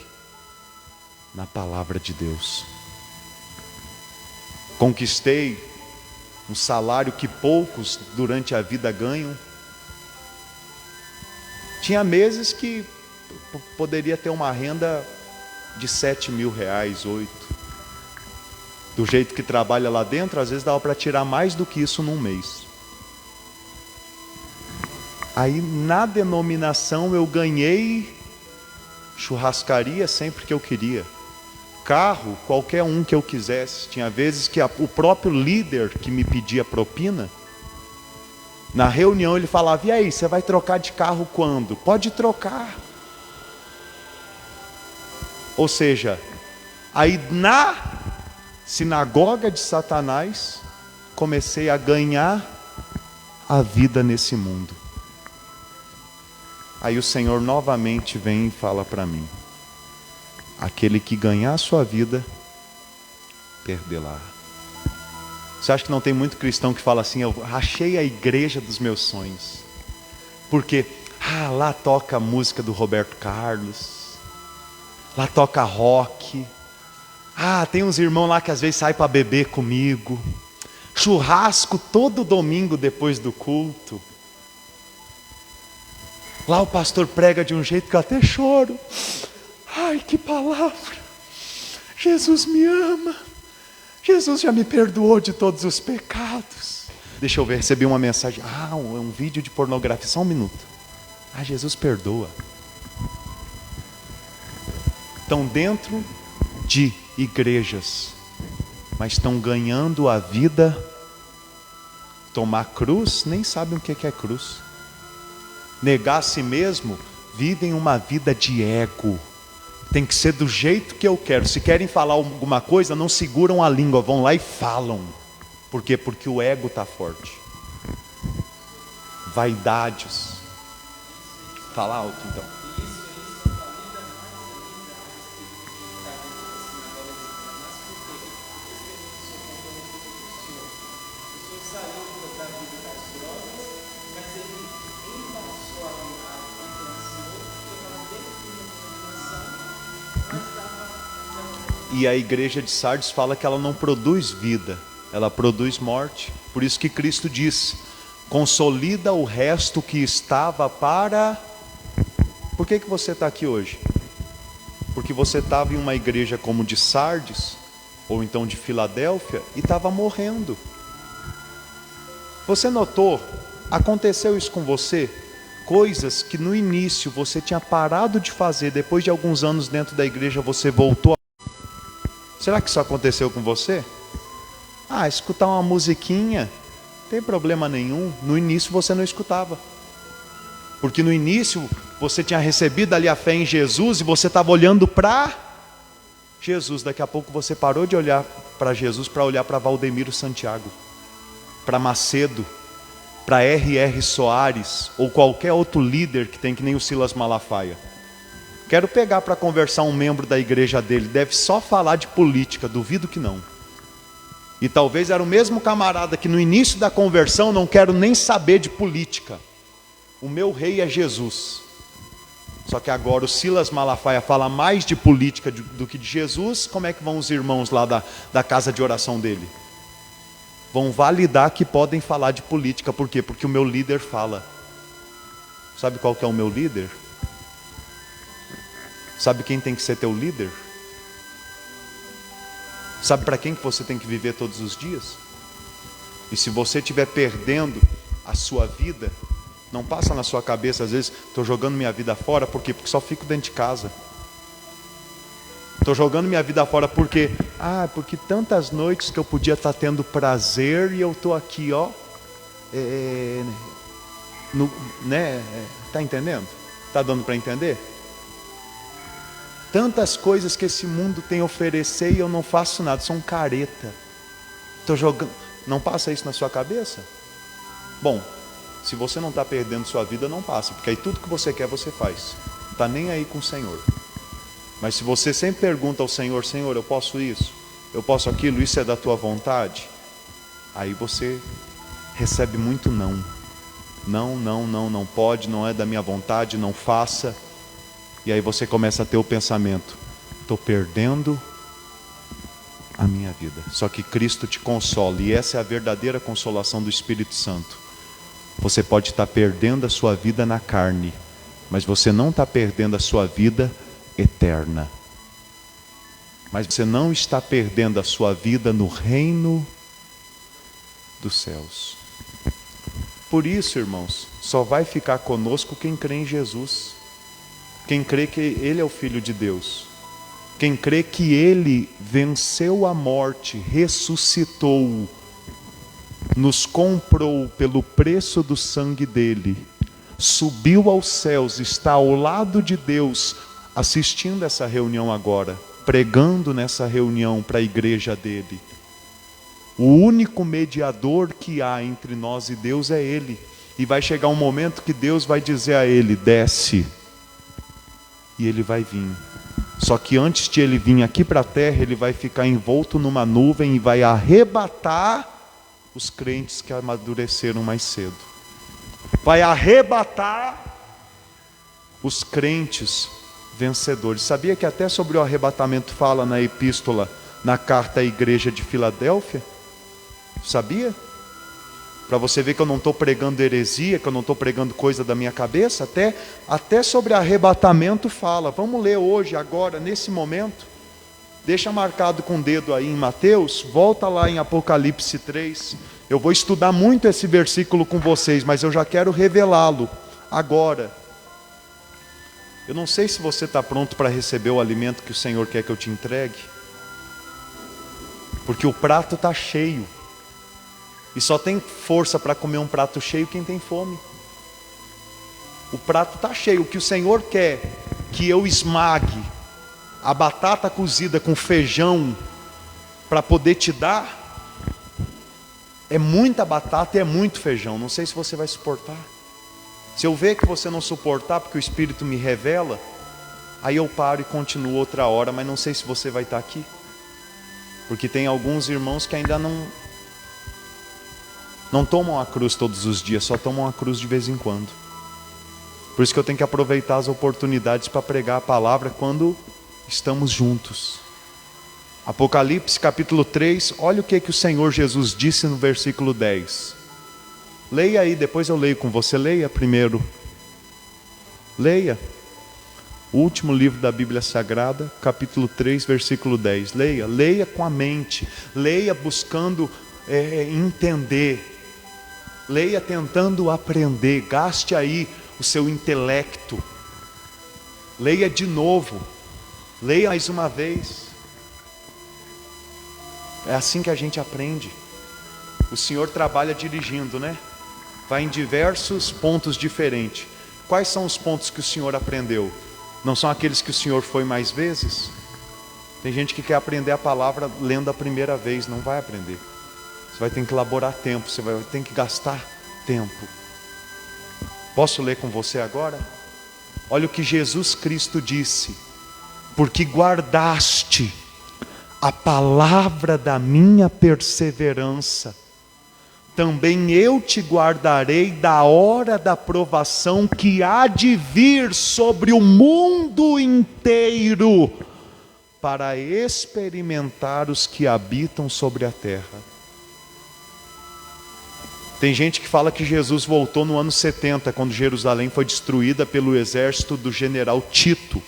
na palavra de Deus. Conquistei um salário que poucos durante a vida ganham. Tinha meses que poderia ter uma renda de 7 mil reais, 8. Do jeito que trabalha lá dentro, às vezes dava para tirar mais do que isso num mês. Aí na denominação eu ganhei churrascaria sempre que eu queria. Carro, qualquer um que eu quisesse. Tinha vezes que o próprio líder que me pedia propina, na reunião ele falava: e aí, você vai trocar de carro quando? Pode trocar. Ou seja, aí na sinagoga de Satanás, comecei a ganhar a vida nesse mundo. Aí o Senhor novamente vem e fala para mim: aquele que ganhar a sua vida, perdê-la. Você acha que não tem muito cristão que fala assim: eu rachei a igreja dos meus sonhos, porque lá toca a música do Roberto Carlos, lá toca rock, tem uns irmãos lá que às vezes saem para beber comigo, churrasco todo domingo depois do culto, lá o pastor prega de um jeito que eu até choro. Ai, que palavra! Jesus me ama. Jesus já me perdoou de todos os pecados. Deixa eu ver, recebi uma mensagem. Um vídeo de pornografia, só um minuto. Jesus perdoa. Estão dentro de igrejas, mas estão ganhando a vida. Tomar cruz, nem sabem o que é cruz. Negar a si mesmo, vivem uma vida de ego. Tem que ser do jeito que eu quero. Se querem falar alguma coisa, não seguram a língua, vão lá e falam. Por quê? Porque o ego está forte. Vaidades. Fala alto então. E a igreja de Sardes fala que ela não produz vida, ela produz morte. Por isso que Cristo diz: consolida o resto que estava para... Por que você está aqui hoje? Porque você estava em uma igreja como de Sardes, ou então de Filadélfia, e estava morrendo. Você notou? Aconteceu isso com você? Coisas que no início você tinha parado de fazer, depois de alguns anos dentro da igreja você voltou. Será que isso aconteceu com você? Escutar uma musiquinha, não tem problema nenhum. No início você não escutava, porque no início você tinha recebido ali a fé em Jesus e você estava olhando para Jesus. Daqui a pouco você parou de olhar para Jesus para olhar para Valdemiro Santiago, para Macedo, para R.R. Soares ou qualquer outro líder que tem, que nem o Silas Malafaia. Quero pegar para conversar um membro da igreja dele, deve só falar de política, duvido que não. E talvez era o mesmo camarada que no início da conversão: não quero nem saber de política, o meu rei é Jesus. Só que agora o Silas Malafaia fala mais de política do que de Jesus. Como é que vão os irmãos lá da casa de oração dele? Vão validar que podem falar de política. Por quê? Porque o meu líder fala. Sabe qual que é o meu líder? Sabe quem tem que ser teu líder? Sabe para quem que você tem que viver todos os dias? E se você estiver perdendo a sua vida, não passa na sua cabeça, às vezes, estou jogando minha vida fora, por quê? Porque só fico dentro de casa. Estou jogando minha vida fora porque tantas noites que eu podia estar tendo prazer e eu estou aqui, tá entendendo? Tá dando para entender? Tantas coisas que esse mundo tem a oferecer e eu não faço nada, sou um careta. Estou jogando. Não passa isso na sua cabeça? Bom, se você não está perdendo sua vida, não passa, porque aí tudo que você quer você faz. Não está nem aí com o Senhor. Mas se você sempre pergunta ao Senhor: Senhor, eu posso isso? Eu posso aquilo? Isso é da tua vontade? Aí você recebe muito não. Não pode, não é da minha vontade, não faça. E aí você começa a ter o pensamento: estou perdendo a minha vida. Só que Cristo te consola, e essa é a verdadeira consolação do Espírito Santo. Você pode estar perdendo a sua vida na carne, mas você não está perdendo a sua vida eterna. mas você não está perdendo a sua vida no reino dos céus. Por isso, irmãos, só vai ficar conosco quem crê em Jesus, quem crê que Ele é o Filho de Deus, quem crê que Ele venceu a morte, ressuscitou, nos comprou pelo preço do sangue dele, subiu aos céus, está ao lado de Deus, assistindo essa reunião agora, pregando nessa reunião para a igreja dele. O único mediador que há entre nós e Deus é Ele. E vai chegar um momento que Deus vai dizer a ele: desce. E ele vai vir. Só que antes de ele vir aqui para a terra, ele vai ficar envolto numa nuvem e vai arrebatar os crentes que amadureceram mais cedo. Vai arrebatar os crentes vencedores. Sabia que até sobre o arrebatamento fala na epístola, na carta à igreja de Filadélfia? Sabia? Para você ver que eu não estou pregando heresia, que eu não estou pregando coisa da minha cabeça, até sobre arrebatamento fala. Vamos ler hoje, agora, nesse momento. Deixa marcado com o dedo aí em Mateus, volta lá em Apocalipse 3. Eu vou estudar muito esse versículo com vocês, mas eu já quero revelá-lo agora. Eu não sei se você está pronto para receber o alimento que o Senhor quer que eu te entregue, porque o prato está cheio. E só tem força para comer um prato cheio quem tem fome. O prato está cheio. O que o Senhor quer que eu esmague a batata cozida com feijão para poder te dar, é muita batata e é muito feijão. Não sei se você vai suportar. Se eu ver que você não suportar, porque o Espírito me revela, aí eu paro e continuo outra hora, mas não sei se você vai estar aqui. Porque tem alguns irmãos que ainda não tomam a cruz todos os dias, só tomam a cruz de vez em quando. Por isso que eu tenho que aproveitar as oportunidades para pregar a palavra quando estamos juntos. Apocalipse capítulo 3, olha o que o Senhor Jesus disse no versículo 10. Leia aí, depois eu leio com você. Leia primeiro. Leia. O último livro da Bíblia Sagrada, capítulo 3, versículo 10. Leia com a mente. Leia buscando entender. Leia tentando aprender. Gaste aí o seu intelecto. Leia de novo. Leia mais uma vez. É assim que a gente aprende. O Senhor trabalha dirigindo, né? Vai em diversos pontos diferentes. Quais são os pontos que o Senhor aprendeu? Não são aqueles que o Senhor foi mais vezes? Tem gente que quer aprender a palavra lendo a primeira vez, não vai aprender. Você vai ter que elaborar tempo, você vai ter que gastar tempo. Posso ler com você agora? Olha o que Jesus Cristo disse: porque guardaste a palavra da minha perseverança, também eu te guardarei da hora da provação que há de vir sobre o mundo inteiro, para experimentar os que habitam sobre a terra. Tem gente que fala que Jesus voltou no ano 70, quando Jerusalém foi destruída pelo exército do general Tito.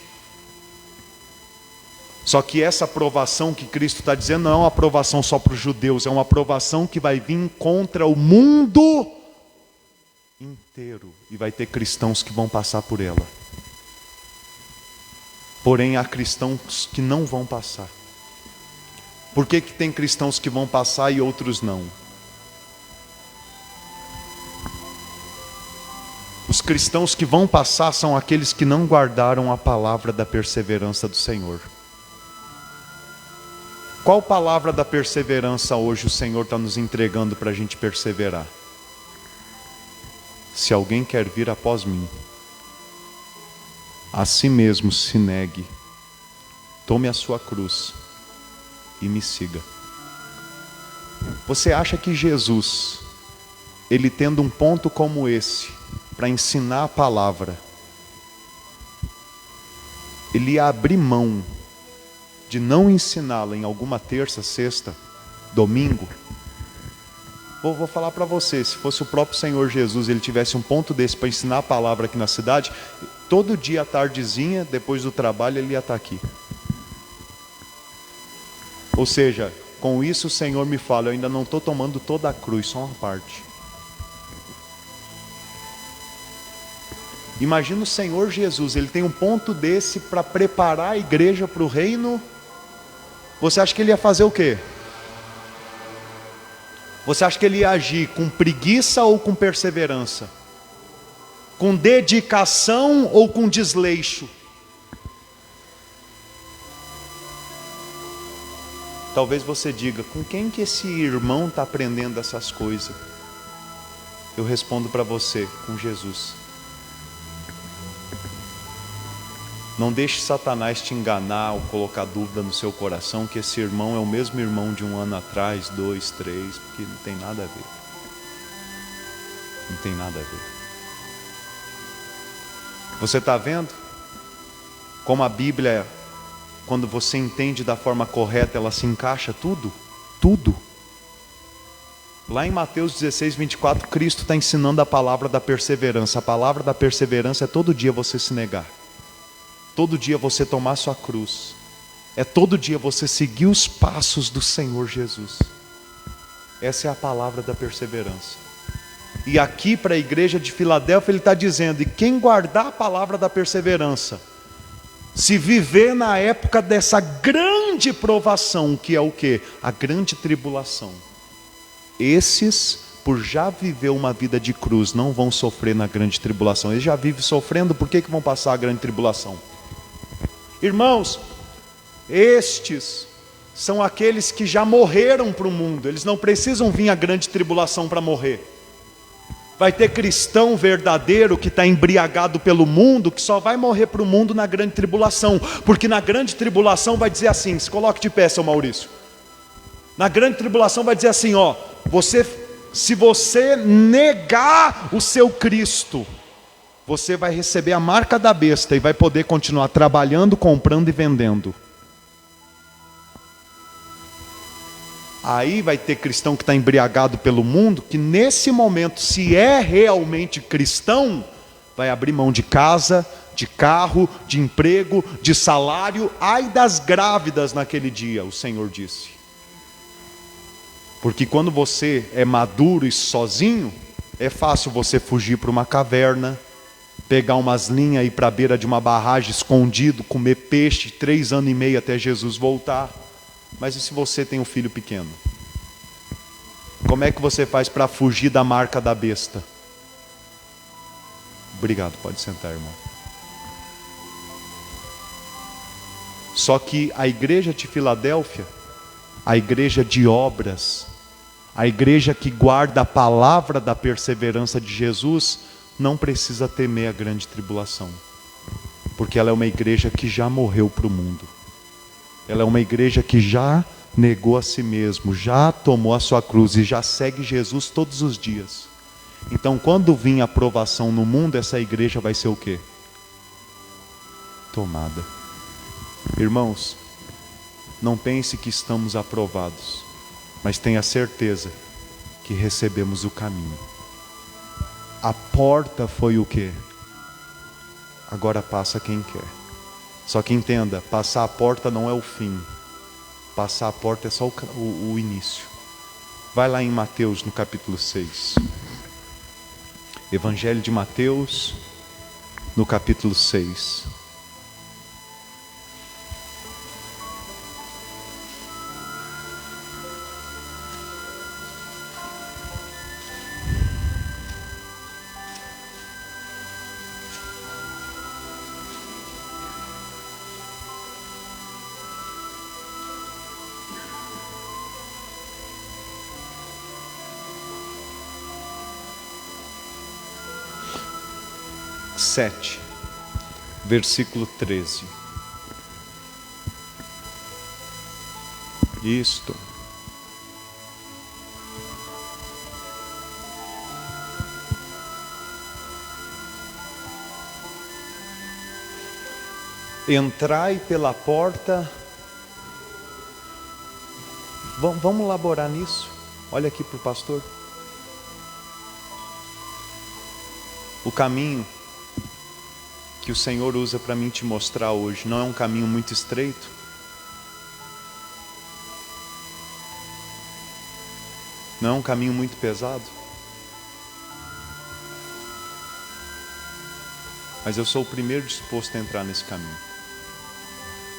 Só que essa aprovação que Cristo está dizendo não é uma aprovação só para os judeus, é uma aprovação que vai vir contra o mundo inteiro. E vai ter cristãos que vão passar por ela. Porém, há cristãos que não vão passar. Por que tem cristãos que vão passar e outros não? Os cristãos que vão passar são aqueles que não guardaram a palavra da perseverança do Senhor. Qual palavra da perseverança hoje o Senhor está nos entregando para a gente perseverar? Se alguém quer vir após mim, a si mesmo se negue, tome a sua cruz e me siga. Você acha que Jesus, ele tendo um ponto como esse, para ensinar a palavra, ele ia abrir mão de não ensiná-la em alguma terça, sexta, domingo? Vou falar para você, se fosse o próprio Senhor Jesus, ele tivesse um ponto desse para ensinar a palavra aqui na cidade, todo dia à tardezinha, depois do trabalho, ele ia estar aqui. Ou seja, com isso o Senhor me fala, eu ainda não estou tomando toda a cruz, só uma parte. Imagina o Senhor Jesus, Ele tem um ponto desse para preparar a igreja para o reino. Você acha que Ele ia fazer o quê? Você acha que Ele ia agir com preguiça ou com perseverança? Com dedicação ou com desleixo? Talvez você diga, com quem que esse irmão está aprendendo essas coisas? Eu respondo para você, com Jesus. Não deixe Satanás te enganar ou colocar dúvida no seu coração que esse irmão é o mesmo irmão de um ano atrás, 2, 3, porque não tem nada a ver. Não tem nada a ver. Você está vendo como a Bíblia, quando você entende da forma correta, ela se encaixa tudo? Tudo. Lá em Mateus 16, 24, Cristo está ensinando a palavra da perseverança. A palavra da perseverança é todo dia você se negar. Todo dia você tomar sua cruz. É todo dia você seguir os passos do Senhor Jesus. Essa é a palavra da perseverança. E aqui para a igreja de Filadélfia ele está dizendo, e quem guardar a palavra da perseverança, se viver na época dessa grande provação, que é o quê? A grande tribulação. Esses, por já viver uma vida de cruz, não vão sofrer na grande tribulação. Eles já vivem sofrendo, por que vão passar a grande tribulação? Irmãos, estes são aqueles que já morreram para o mundo. Eles não precisam vir à grande tribulação para morrer. Vai ter cristão verdadeiro que está embriagado pelo mundo, que só vai morrer para o mundo na grande tribulação. Porque na grande tribulação vai dizer assim, se coloque de pé, seu Maurício. Na grande tribulação vai dizer assim, ó, se você negar o seu Cristo, você vai receber a marca da besta e vai poder continuar trabalhando, comprando e vendendo. Aí vai ter cristão que está embriagado pelo mundo, que nesse momento, se é realmente cristão, vai abrir mão de casa, de carro, de emprego, de salário. Ai das grávidas naquele dia, o Senhor disse. Porque quando você é maduro e sozinho, é fácil você fugir para uma caverna, pegar umas linhas e ir para a beira de uma barragem escondido, comer peixe 3 anos e meio até Jesus voltar. Mas e se você tem um filho pequeno? Como é que você faz para fugir da marca da besta? Obrigado, pode sentar, irmão. Só que a igreja de Filadélfia, a igreja de obras, a igreja que guarda a palavra da perseverança de Jesus, não precisa temer a grande tribulação, porque ela é uma igreja que já morreu para o mundo. Ela é uma igreja que já negou a si mesmo, já tomou a sua cruz e já segue Jesus todos os dias. Então, quando vir a provação no mundo, essa igreja vai ser o quê? Tomada. Irmãos, não pense que estamos aprovados, mas tenha certeza que recebemos o caminho. A porta foi o quê? Agora passa quem quer. Só que entenda, passar a porta não é o fim. Passar a porta é só o início. Vai lá em Mateus, no capítulo 6. Evangelho de Mateus, no capítulo 6. Versículo 13. Isto. Entrai pela porta. Vamos elaborar nisso. Olha aqui para o pastor. O caminho que o Senhor usa para mim te mostrar hoje não é um caminho muito estreito? Não é um caminho muito pesado? Mas eu sou o primeiro disposto a entrar nesse caminho.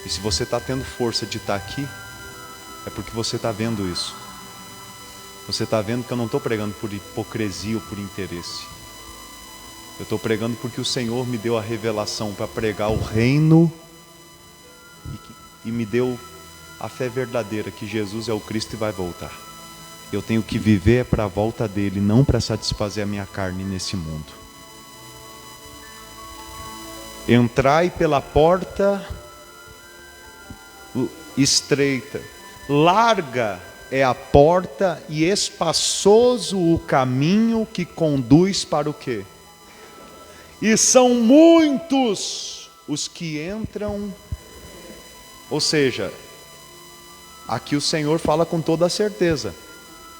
E se você está tendo força de estar aqui, é porque você está vendo isso. Você está vendo que eu não estou pregando por hipocrisia ou por interesse. Eu estou pregando porque o Senhor me deu a revelação para pregar o reino e me deu a fé verdadeira que Jesus é o Cristo e vai voltar. Eu tenho que viver para a volta dele, não para satisfazer a minha carne nesse mundo. Entrai pela porta estreita, larga é a porta e espaçoso o caminho que conduz para o quê? E são muitos os que entram. Ou seja, aqui o Senhor fala com toda a certeza.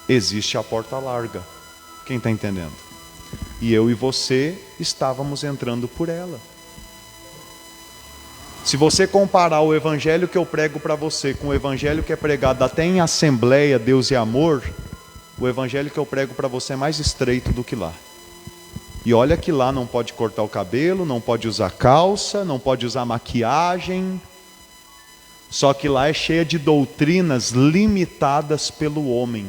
Existe a porta larga. Quem está entendendo? E eu e você estávamos entrando por ela. Se você comparar o evangelho que eu prego para você com o evangelho que é pregado até em assembleia, Deus e amor, o evangelho que eu prego para você é mais estreito do que lá. E olha que lá não pode cortar o cabelo, não pode usar calça, não pode usar maquiagem. Só que lá é cheia de doutrinas limitadas pelo homem.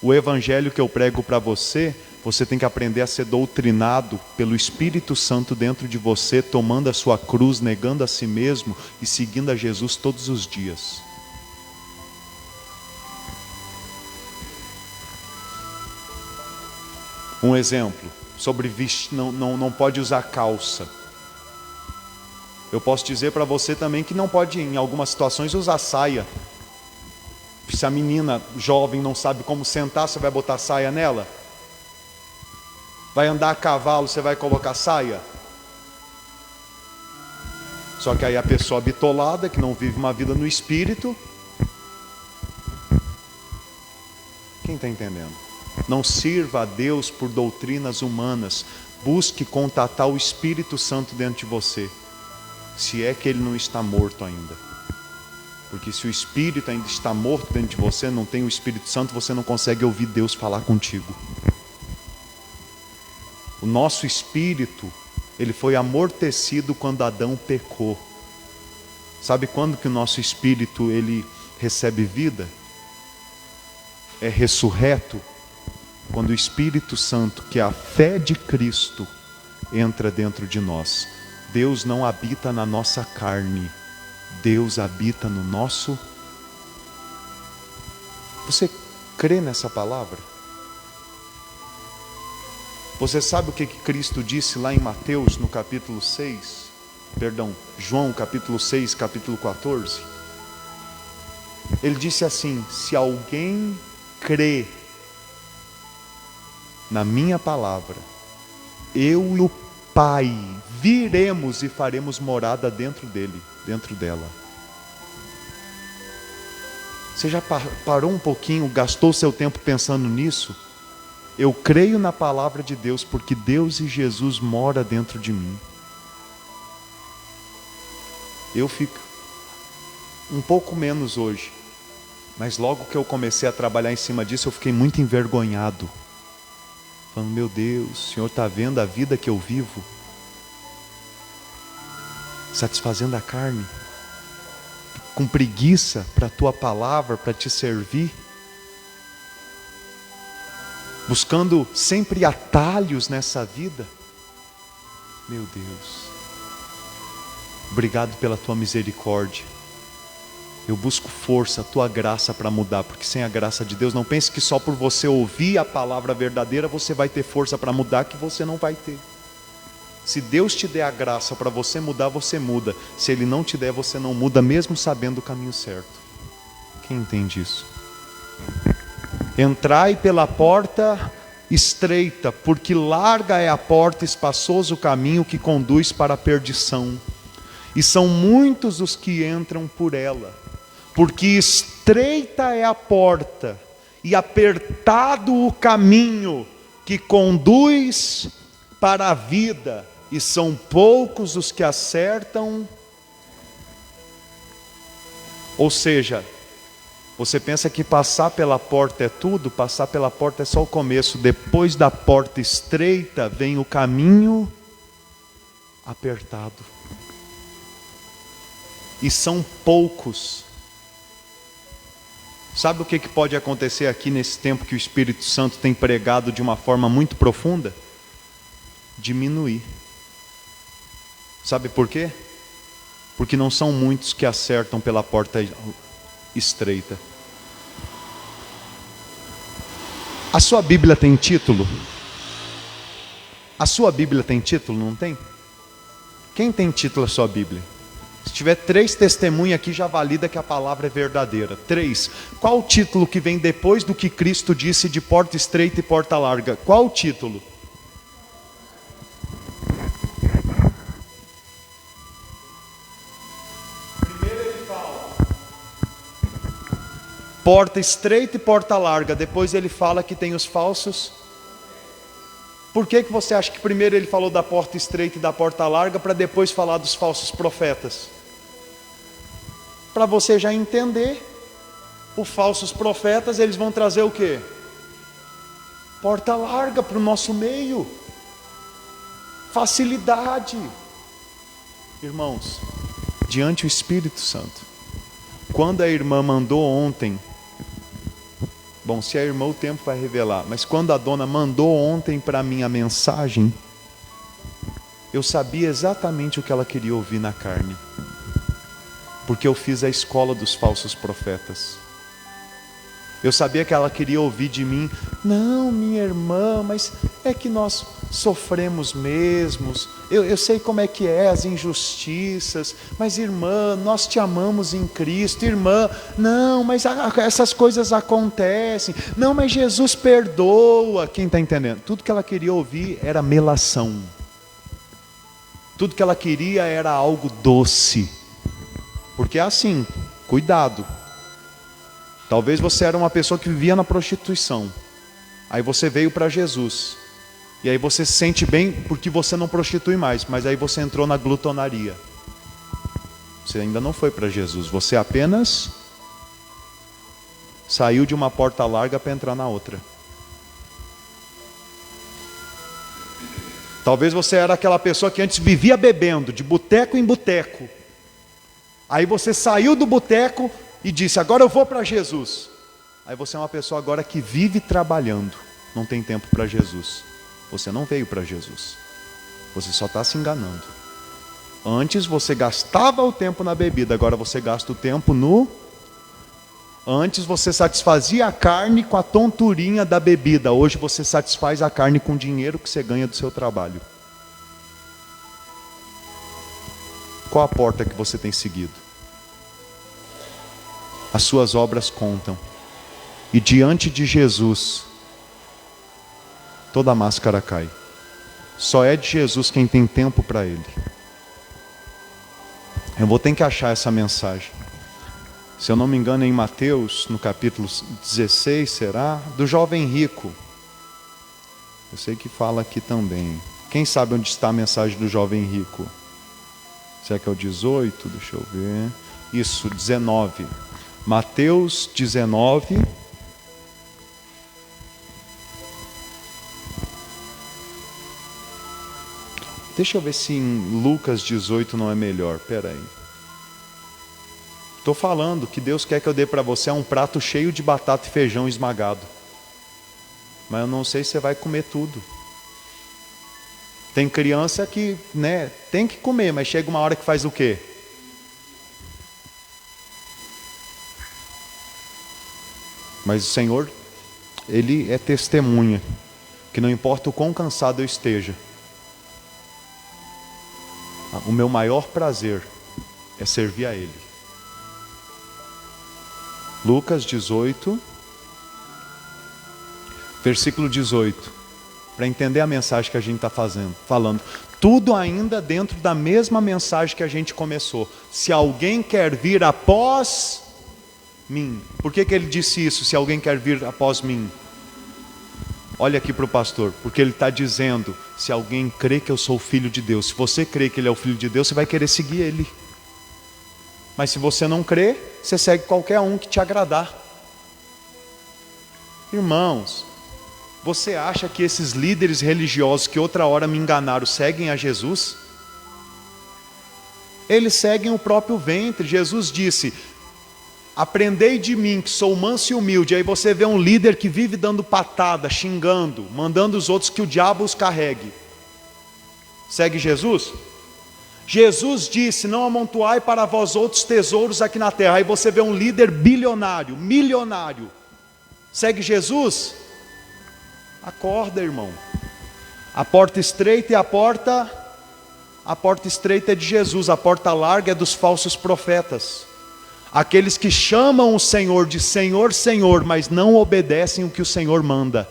O evangelho que eu prego para você, você tem que aprender a ser doutrinado pelo Espírito Santo dentro de você, tomando a sua cruz, negando a si mesmo e seguindo a Jesus todos os dias. Um exemplo, sobre não pode usar calça. Eu posso dizer para você também que não pode, em algumas situações, usar saia. Se a menina jovem não sabe como sentar, você vai botar saia nela? Vai andar a cavalo, você vai colocar saia? Só que aí a pessoa bitolada, que não vive uma vida no espírito, quem está entendendo? Não sirva a Deus por doutrinas humanas. Busque contatar o Espírito Santo dentro de você, se é que ele não está morto ainda. Porque se o Espírito ainda está morto dentro de você, não tem o Espírito Santo, você não consegue ouvir Deus falar contigo. O nosso espírito, ele foi amortecido quando Adão pecou. Sabe quando que o nosso espírito, ele recebe vida? É ressurreto quando o Espírito Santo, que é a fé de Cristo, entra dentro de nós. Deus não habita na nossa carne, Deus habita no nosso. Você crê nessa palavra? Você sabe o que Cristo disse lá em Mateus, no capítulo 6? Perdão, João, capítulo 6, capítulo 14? Ele disse assim: se alguém crê na minha palavra, eu e o Pai viremos e faremos morada dentro dele, dentro dela. Você já parou um pouquinho, gastou seu tempo pensando nisso? Eu creio na palavra de Deus porque Deus e Jesus moram dentro de mim. Eu fico um pouco menos hoje, mas logo que eu comecei a trabalhar em cima disso, eu fiquei muito envergonhado. Falando, meu Deus, o Senhor está vendo a vida que eu vivo? Satisfazendo a carne? Com preguiça para a Tua palavra, para Te servir? Buscando sempre atalhos nessa vida? Meu Deus, obrigado pela Tua misericórdia. Eu busco força, a Tua graça para mudar, porque sem a graça de Deus, não pense que só por você ouvir a palavra verdadeira, você vai ter força para mudar, que você não vai ter. Se Deus te der a graça para você mudar, você muda. Se Ele não te der, você não muda, mesmo sabendo o caminho certo. Quem entende isso? Entrai pela porta estreita, porque larga é a porta, espaçoso o caminho que conduz para a perdição. E são muitos os que entram por ela. Porque estreita é a porta e apertado o caminho que conduz para a vida, e são poucos os que acertam. Ou seja, Você pensa que passar pela porta é tudo? Passar pela porta é só o começo. Depois da porta estreita vem o caminho apertado. E são poucos. Sabe o que pode acontecer aqui nesse tempo que o Espírito Santo tem pregado de uma forma muito profunda? Diminuir. Sabe por quê? Porque não são muitos que acertam pela porta estreita. A sua Bíblia tem título? A sua Bíblia tem título, não tem? Quem tem título a sua Bíblia? Se tiver 3 testemunhas aqui, já valida que a palavra é verdadeira. 3. Qual o título que vem depois do que Cristo disse de porta estreita e porta larga? Qual o título? Primeiro ele fala porta estreita e porta larga. Depois ele fala que tem os falsos. Por que você acha que primeiro ele falou da porta estreita e da porta larga, para depois falar dos falsos profetas? Para você já entender, os falsos profetas, eles vão trazer o quê? Porta larga para o nosso meio. Facilidade. Irmãos, diante do Espírito Santo, quando a irmã mandou ontem, bom, se a irmã o tempo vai revelar, mas quando a dona mandou ontem para mim a mensagem, eu sabia exatamente o que ela queria ouvir na carne. Porque eu fiz a escola dos falsos profetas. Eu sabia que ela queria ouvir de mim: não, minha irmã, mas é que nós sofremos mesmos. Eu sei como é que é as injustiças, mas irmã, nós te amamos em Cristo. Irmã, não, mas essas coisas acontecem. Não, mas Jesus perdoa. Quem está entendendo? Tudo que ela queria ouvir era melação. Tudo que ela queria era algo doce. Porque é assim, cuidado. Talvez você era uma pessoa que vivia na prostituição. Aí você veio para Jesus. E aí você se sente bem porque você não prostitui mais. Mas aí você entrou na glutonaria. Você ainda não foi para Jesus. Você apenas saiu de uma porta larga para entrar na outra. Talvez você era aquela pessoa que antes vivia bebendo, de boteco em boteco. Aí você saiu do boteco e disse: agora eu vou para Jesus. Aí você é uma pessoa agora que vive trabalhando, não tem tempo para Jesus. Você não veio para Jesus. Você só está se enganando. Antes você gastava o tempo na bebida, agora você gasta o tempo no... Antes você satisfazia a carne com a tonturinha da bebida. Hoje você satisfaz a carne com o dinheiro que você ganha do seu trabalho. Qual a porta que você tem seguido? As suas obras contam. E diante de Jesus, toda a máscara cai. Só é de Jesus quem tem tempo para Ele. Eu vou ter que achar essa mensagem. Se eu não me engano, em Mateus, no capítulo 16, será? Do jovem rico. Eu sei que fala aqui também. Quem sabe onde está a mensagem do jovem rico? Será que é o 18? Deixa eu ver. Isso, 19. Mateus 19. Deixa eu ver se em Lucas 18 não é melhor. Espera aí. Estou falando que Deus quer que eu dê para você um prato cheio de batata e feijão esmagado. Mas eu não sei se você vai comer tudo. Tem criança que, tem que comer, mas chega uma hora que faz o quê? Mas o Senhor, Ele é testemunha, que não importa o quão cansado eu esteja, o meu maior prazer é servir a Ele. Lucas 18, versículo 18. Para entender a mensagem que a gente está falando. Tudo ainda dentro da mesma mensagem que a gente começou. Se alguém quer vir após mim. Por que ele disse isso? Se alguém quer vir após mim. Olha aqui para o pastor. Porque ele está dizendo: se alguém crê que eu sou o Filho de Deus. Se você crê que ele é o Filho de Deus, você vai querer seguir ele. Mas se você não crê, você segue qualquer um que te agradar. Irmãos, você acha que esses líderes religiosos que outra hora me enganaram seguem a Jesus? Eles seguem o próprio ventre. Jesus disse: aprendei de mim que sou manso e humilde. Aí você vê um líder que vive dando patada, xingando, mandando os outros que o diabo os carregue. Segue Jesus? Jesus disse: não amontoai para vós outros tesouros aqui na terra. Aí você vê um líder bilionário, milionário. Segue Jesus? Acorda, irmão. A porta estreita a porta estreita é de Jesus, a porta larga é dos falsos profetas. Aqueles que chamam o Senhor de Senhor, Senhor, mas não obedecem o que o Senhor manda.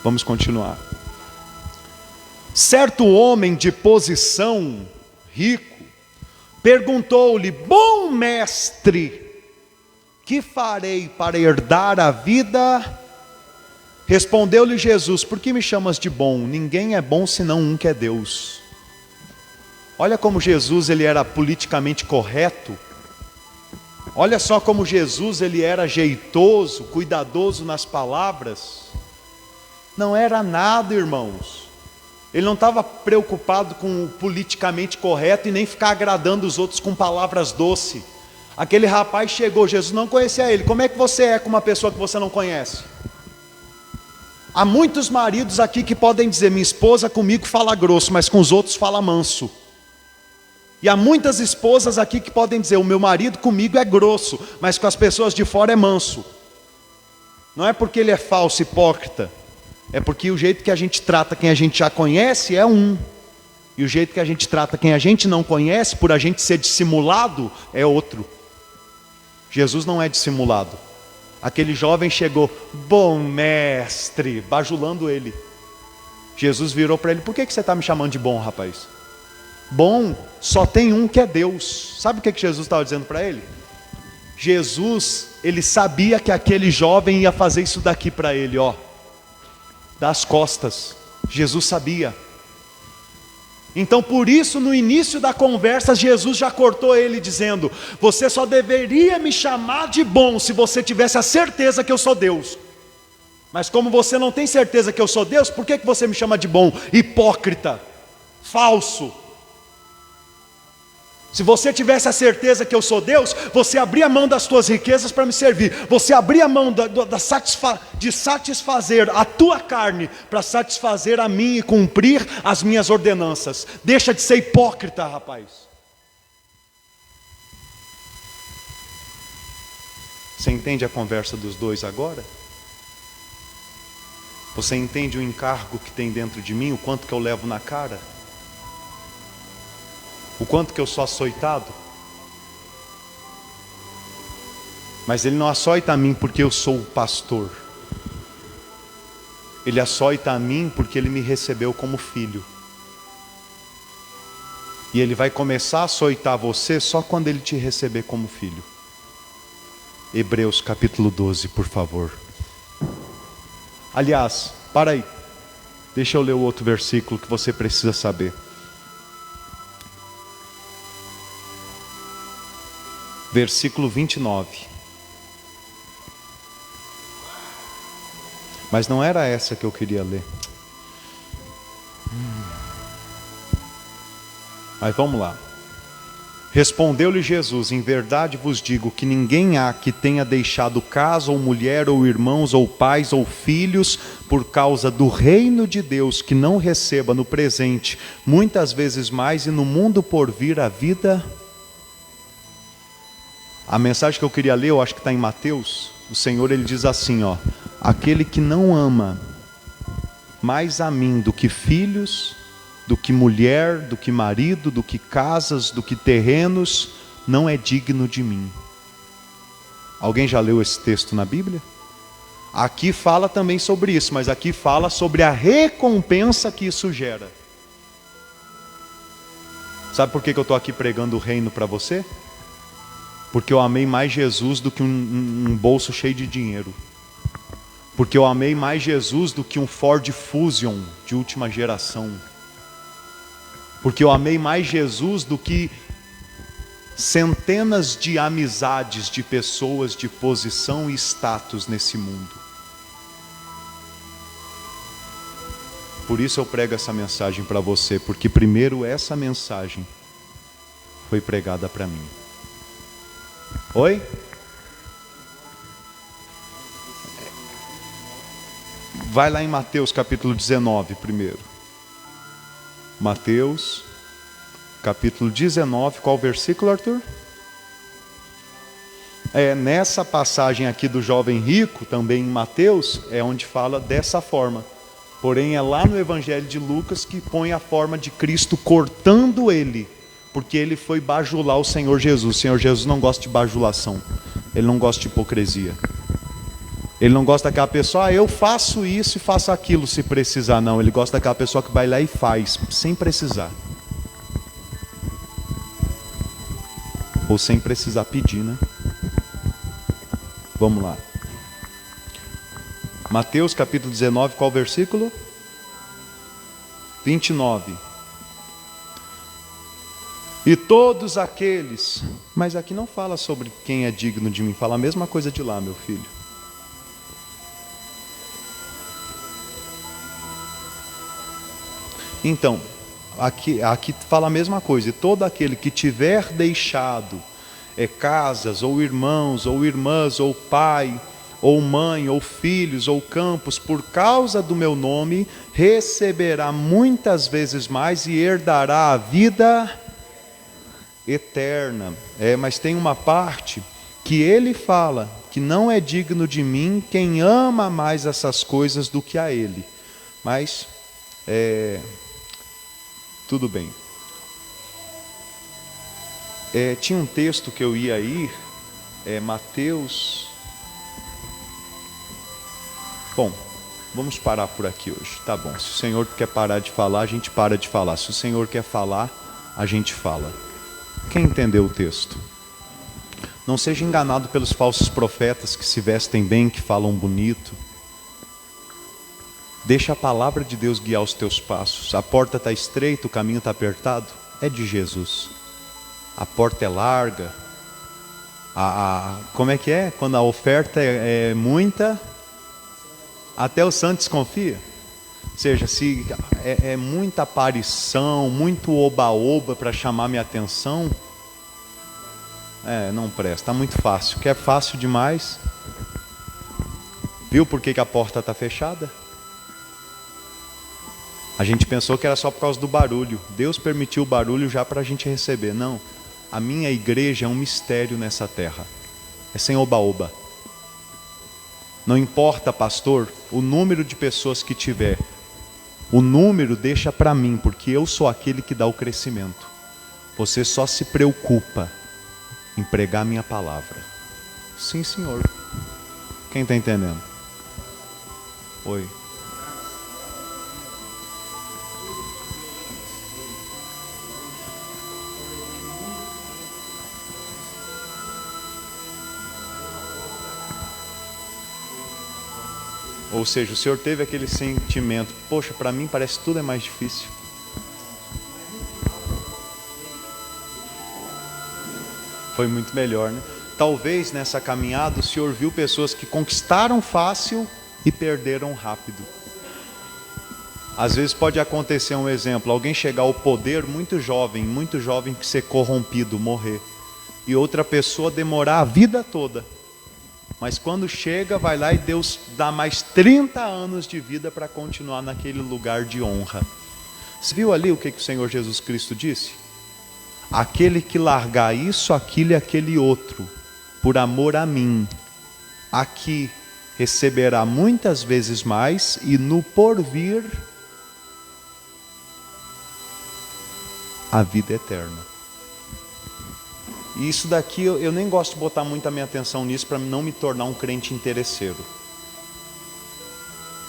Vamos continuar. Certo homem de posição, rico, perguntou-lhe: bom mestre, que farei para herdar a vida? Respondeu-lhe Jesus: por que me chamas de bom? Ninguém é bom senão um que é Deus. Olha como Jesus ele era politicamente correto. Olha só como Jesus ele era jeitoso, cuidadoso nas palavras. Não era nada, irmãos. Ele não estava preocupado com o politicamente correto e nem ficar agradando os outros com palavras doces. Aquele rapaz chegou, Jesus não conhecia ele. Como é que você é com uma pessoa que você não conhece? Há muitos maridos aqui que podem dizer: minha esposa comigo fala grosso, mas com os outros fala manso. E há muitas esposas aqui que podem dizer: o meu marido comigo é grosso, mas com as pessoas de fora é manso. Não é porque ele é falso, hipócrita. É porque o jeito que a gente trata quem a gente já conhece é um. E o jeito que a gente trata quem a gente não conhece, por a gente ser dissimulado, é outro. Jesus não é dissimulado. Aquele jovem chegou: bom mestre, bajulando ele. Jesus virou para ele: por que você está me chamando de bom, rapaz? Bom, só tem um que é Deus. Sabe o que Jesus estava dizendo para ele? Jesus, ele sabia que aquele jovem ia fazer isso daqui para ele, ó, das costas. Jesus sabia. Então por isso no início da conversa Jesus já cortou ele dizendo: você só deveria me chamar de bom se você tivesse a certeza que eu sou Deus. Mas como você não tem certeza que eu sou Deus, por que você me chama de bom? Hipócrita, falso. Se você tivesse a certeza que eu sou Deus, você abria a mão das tuas riquezas para me servir. Você abria a mão de satisfazer a tua carne para satisfazer a mim e cumprir as minhas ordenanças. Deixa de ser hipócrita, rapaz. Você entende a conversa dos dois agora? Você entende o encargo que tem dentro de mim, o quanto que eu levo na cara? O quanto que eu sou açoitado? Mas ele não açoita a mim porque eu sou o pastor. Ele açoita a mim porque ele me recebeu como filho. E ele vai começar a açoitar você só quando ele te receber como filho. Hebreus capítulo 12, por favor. Aliás, para aí. Deixa eu ler o outro versículo que você precisa saber. Versículo 29. Mas não era essa que eu queria ler. Mas vamos lá. Respondeu-lhe Jesus: em verdade vos digo que ninguém há que tenha deixado casa ou mulher ou irmãos ou pais ou filhos por causa do reino de Deus que não receba no presente muitas vezes mais e no mundo por vir a vida. A mensagem que eu queria ler, eu acho que está em Mateus. O Senhor ele diz assim, ó: aquele que não ama mais a mim do que filhos, do que mulher, do que marido, do que casas, do que terrenos, não é digno de mim. Alguém já leu esse texto na Bíblia? Aqui fala também sobre isso, mas aqui fala sobre a recompensa que isso gera. Sabe por que eu estou aqui pregando o reino para você? Porque eu amei mais Jesus do que um bolso cheio de dinheiro. Porque eu amei mais Jesus do que um Ford Fusion de última geração. Porque eu amei mais Jesus do que centenas de amizades de pessoas de posição e status nesse mundo. Por isso eu prego essa mensagem para você, porque primeiro essa mensagem foi pregada para mim. Oi? Vai lá em Mateus capítulo 19 primeiro. Mateus capítulo 19, qual versículo, Arthur? Nessa passagem aqui do jovem rico, também em Mateus, é onde fala dessa forma. Porém, é lá no Evangelho de Lucas que põe a forma de Cristo cortando ele, porque ele foi bajular o Senhor Jesus. O Senhor Jesus não gosta de bajulação, ele não gosta de hipocrisia. Ele não gosta daquela pessoa, eu faço isso e faço aquilo se precisar, não. Ele gosta daquela pessoa que vai lá e faz, sem precisar. Ou sem precisar pedir, né? Vamos lá. Mateus capítulo 19, qual versículo? 29. E todos aqueles... Mas aqui não fala sobre quem é digno de mim. Fala a mesma coisa de lá, meu filho. Então, aqui fala a mesma coisa. E todo aquele que tiver deixado casas, ou irmãos, ou irmãs, ou pai, ou mãe, ou filhos, ou campos, por causa do meu nome, receberá muitas vezes mais e herdará a vida eterna. Mas tem uma parte que ele fala que não é digno de mim quem ama mais essas coisas do que a ele. Mas, tudo bem. Tinha um texto que eu ia ir, Mateus... Bom, vamos parar por aqui hoje, tá bom. Se o Senhor quer parar de falar, a gente para de falar. Se o Senhor quer falar, a gente fala. Quem entendeu o texto? Não seja enganado pelos falsos profetas que se vestem bem, que falam bonito. Deixa a palavra de Deus guiar os teus passos. A porta está estreita, o caminho está apertado. É de Jesus. A porta é larga. Como é que é? Quando a oferta é muita... Até o santo desconfia. Ou seja, se é muita aparição, muito oba-oba para chamar minha atenção, não presta, está muito fácil. Quer fácil demais? Viu por que a porta está fechada? A gente pensou que era só por causa do barulho. Deus permitiu o barulho já para a gente receber. Não, a minha igreja é um mistério nessa terra. É sem oba-oba. Não importa, pastor, o número de pessoas que tiver. O número deixa para mim, porque eu sou aquele que dá o crescimento. Você só se preocupa em pregar a minha palavra. Sim, senhor. Quem está entendendo? Oi. Ou seja, o Senhor teve aquele sentimento, poxa, para mim parece que tudo é mais difícil. Foi muito melhor, né? Talvez nessa caminhada o Senhor viu pessoas que conquistaram fácil e perderam rápido. Às vezes pode acontecer um exemplo, alguém chegar ao poder muito jovem que ser corrompido, morrer. E outra pessoa demorar a vida toda. Mas quando chega, vai lá e Deus dá mais 30 anos de vida para continuar naquele lugar de honra. Você viu ali o que o Senhor Jesus Cristo disse? Aquele que largar isso, aquilo e aquele outro, por amor a mim, aqui receberá muitas vezes mais e no porvir a vida eterna. E isso daqui, eu nem gosto de botar muito a minha atenção nisso para não me tornar um crente interesseiro.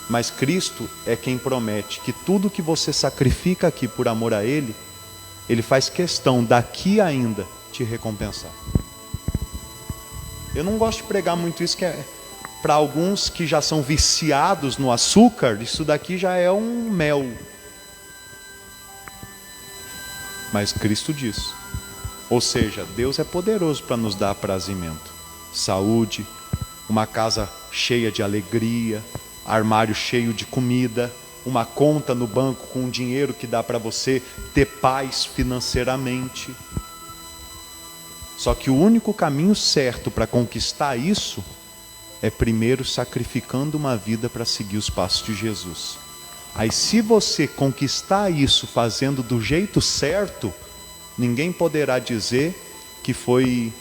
Mas Cristo é quem promete que tudo que você sacrifica aqui por amor a Ele, Ele faz questão daqui ainda te recompensar. Eu não gosto de pregar muito isso, que para alguns que já são viciados no açúcar, isso daqui já é um mel. Mas Cristo diz Ou seja, Deus é poderoso para nos dar aprazimento, saúde, uma casa cheia de alegria, armário cheio de comida, uma conta no banco com dinheiro que dá para você ter paz financeiramente. Só que o único caminho certo para conquistar isso é primeiro sacrificando uma vida para seguir os passos de Jesus. Aí se você conquistar isso fazendo do jeito certo, ninguém poderá dizer que foi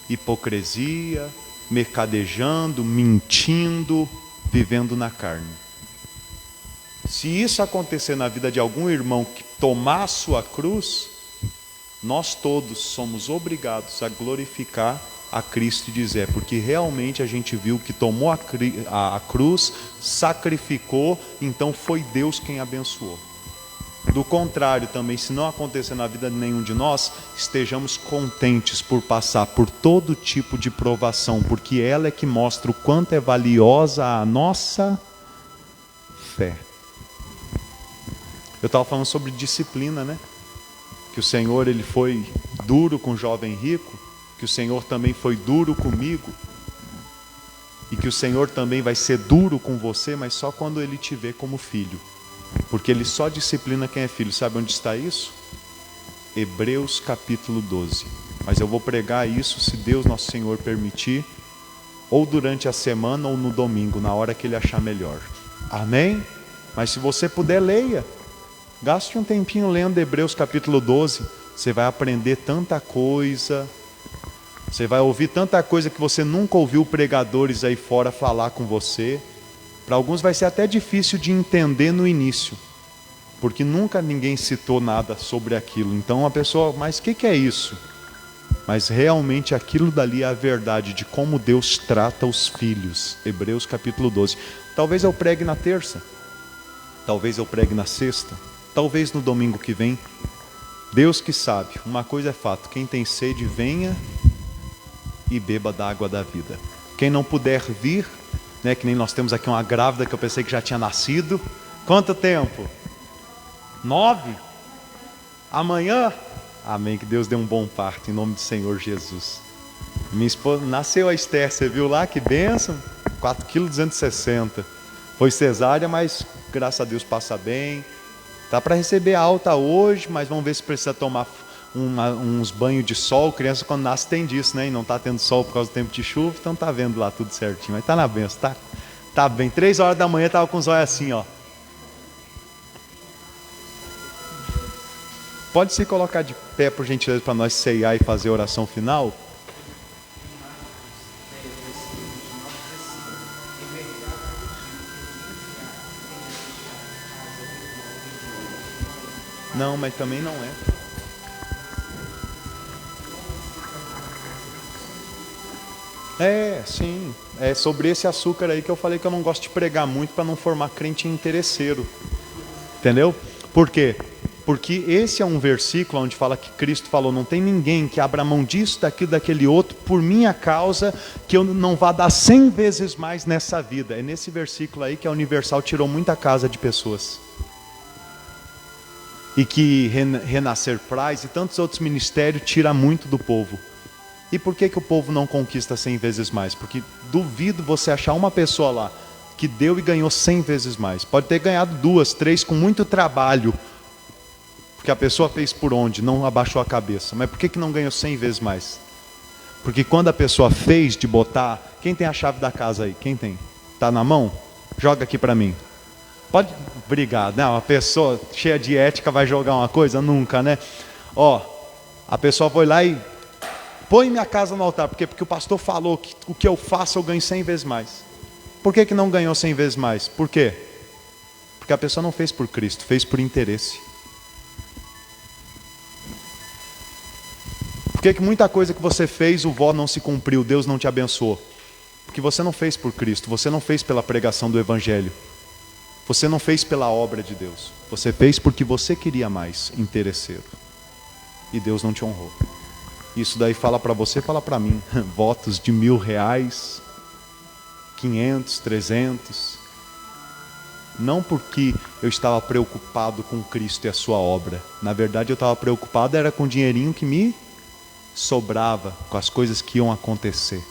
hipocrisia, mercadejando, mentindo, vivendo na carne. Se isso acontecer na vida de algum irmão que tomar a sua cruz, nós todos somos obrigados a glorificar a Cristo e dizer, porque realmente a gente viu que tomou a cruz, sacrificou, então foi Deus quem abençoou. Do contrário também, se não acontecer na vida de nenhum de nós, estejamos contentes por passar por todo tipo de provação, porque ela é que mostra o quanto é valiosa a nossa fé. Eu estava falando sobre disciplina, né? Que o Senhor ele foi duro com o jovem rico, que o Senhor também foi duro comigo, e que o Senhor também vai ser duro com você, mas só quando Ele te vê como filho, porque Ele só disciplina quem é filho. Sabe onde está isso? Hebreus capítulo 12. Mas eu vou pregar isso, se Deus nosso Senhor permitir, ou durante a semana ou no domingo, na hora que Ele achar melhor. Amém? Mas se você puder, leia. Gaste um tempinho lendo Hebreus capítulo 12. Você vai aprender tanta coisa. Você vai ouvir tanta coisa que você nunca ouviu pregadores aí fora falar com você. Para alguns vai ser até difícil de entender no início, porque nunca ninguém citou nada sobre aquilo. Então a pessoa, mas o que é isso? Mas realmente aquilo dali é a verdade de como Deus trata os filhos. Hebreus capítulo 12. Talvez eu pregue na terça, talvez eu pregue na sexta, talvez no domingo que vem. Deus que sabe. Uma coisa é fato, quem tem sede venha e beba da água da vida. Quem não puder vir, né, que nem nós temos aqui uma grávida que eu pensei que já tinha nascido. Quanto tempo? 9? Amanhã? Amém, que Deus dê um bom parto, em nome do Senhor Jesus. Minha esposa, nasceu a Esther, você viu lá, que bênção? 4,260 kg. Foi cesárea, mas graças a Deus passa bem. Tá para receber alta hoje, mas vamos ver se precisa tomar uns banhos de sol. Criança quando nasce tem disso, né? E não está tendo sol por causa do tempo de chuva, então tá vendo lá tudo certinho. Mas tá na benção, tá bem. 3 horas da manhã tava com os olhos assim, ó. Pode se colocar de pé, por gentileza, para nós ceiar e fazer a oração final? Não, mas também não é. Sim. É sobre esse açúcar aí que eu falei que eu não gosto de pregar muito para não formar crente interesseiro. Entendeu? Por quê? Porque esse é um versículo onde fala que Cristo falou, não tem ninguém que abra mão disso, daquilo, daquele outro, por minha causa, que eu não vá dar 100 vezes mais nessa vida. É nesse versículo aí que a Universal tirou muita casa de pessoas. E que Renascer Prize e tantos outros ministérios tira muito do povo. E por que o povo não conquista 100 vezes mais? Porque duvido você achar uma pessoa lá que deu e ganhou 100 vezes mais. Pode ter ganhado 2, 3 com muito trabalho, porque a pessoa fez por onde? Não abaixou a cabeça. Mas por que não ganhou 100 vezes mais? Porque quando a pessoa fez de botar... Quem tem a chave da casa aí? Quem tem? Está na mão? Joga aqui para mim. Pode? Obrigado. Não, uma pessoa cheia de ética vai jogar uma coisa? Nunca, né? Ó, a pessoa foi lá e põe minha casa no altar. Por quê? Porque o pastor falou que o que eu faço eu ganho 100 vezes mais. Por que não ganhou 100 vezes mais? Por quê? Porque a pessoa não fez por Cristo, fez por interesse. Por que muita coisa que você fez, o vó não se cumpriu, Deus não te abençoou? Porque você não fez por Cristo, você não fez pela pregação do Evangelho. Você não fez pela obra de Deus. Você fez porque você queria mais, interesseiro. E Deus não te honrou. Isso daí fala para você, fala para mim. Votos de R$1.000, 500, 300. Não porque eu estava preocupado com Cristo e a sua obra. Na verdade eu estava preocupado era com o dinheirinho que me sobrava com as coisas que iam acontecer.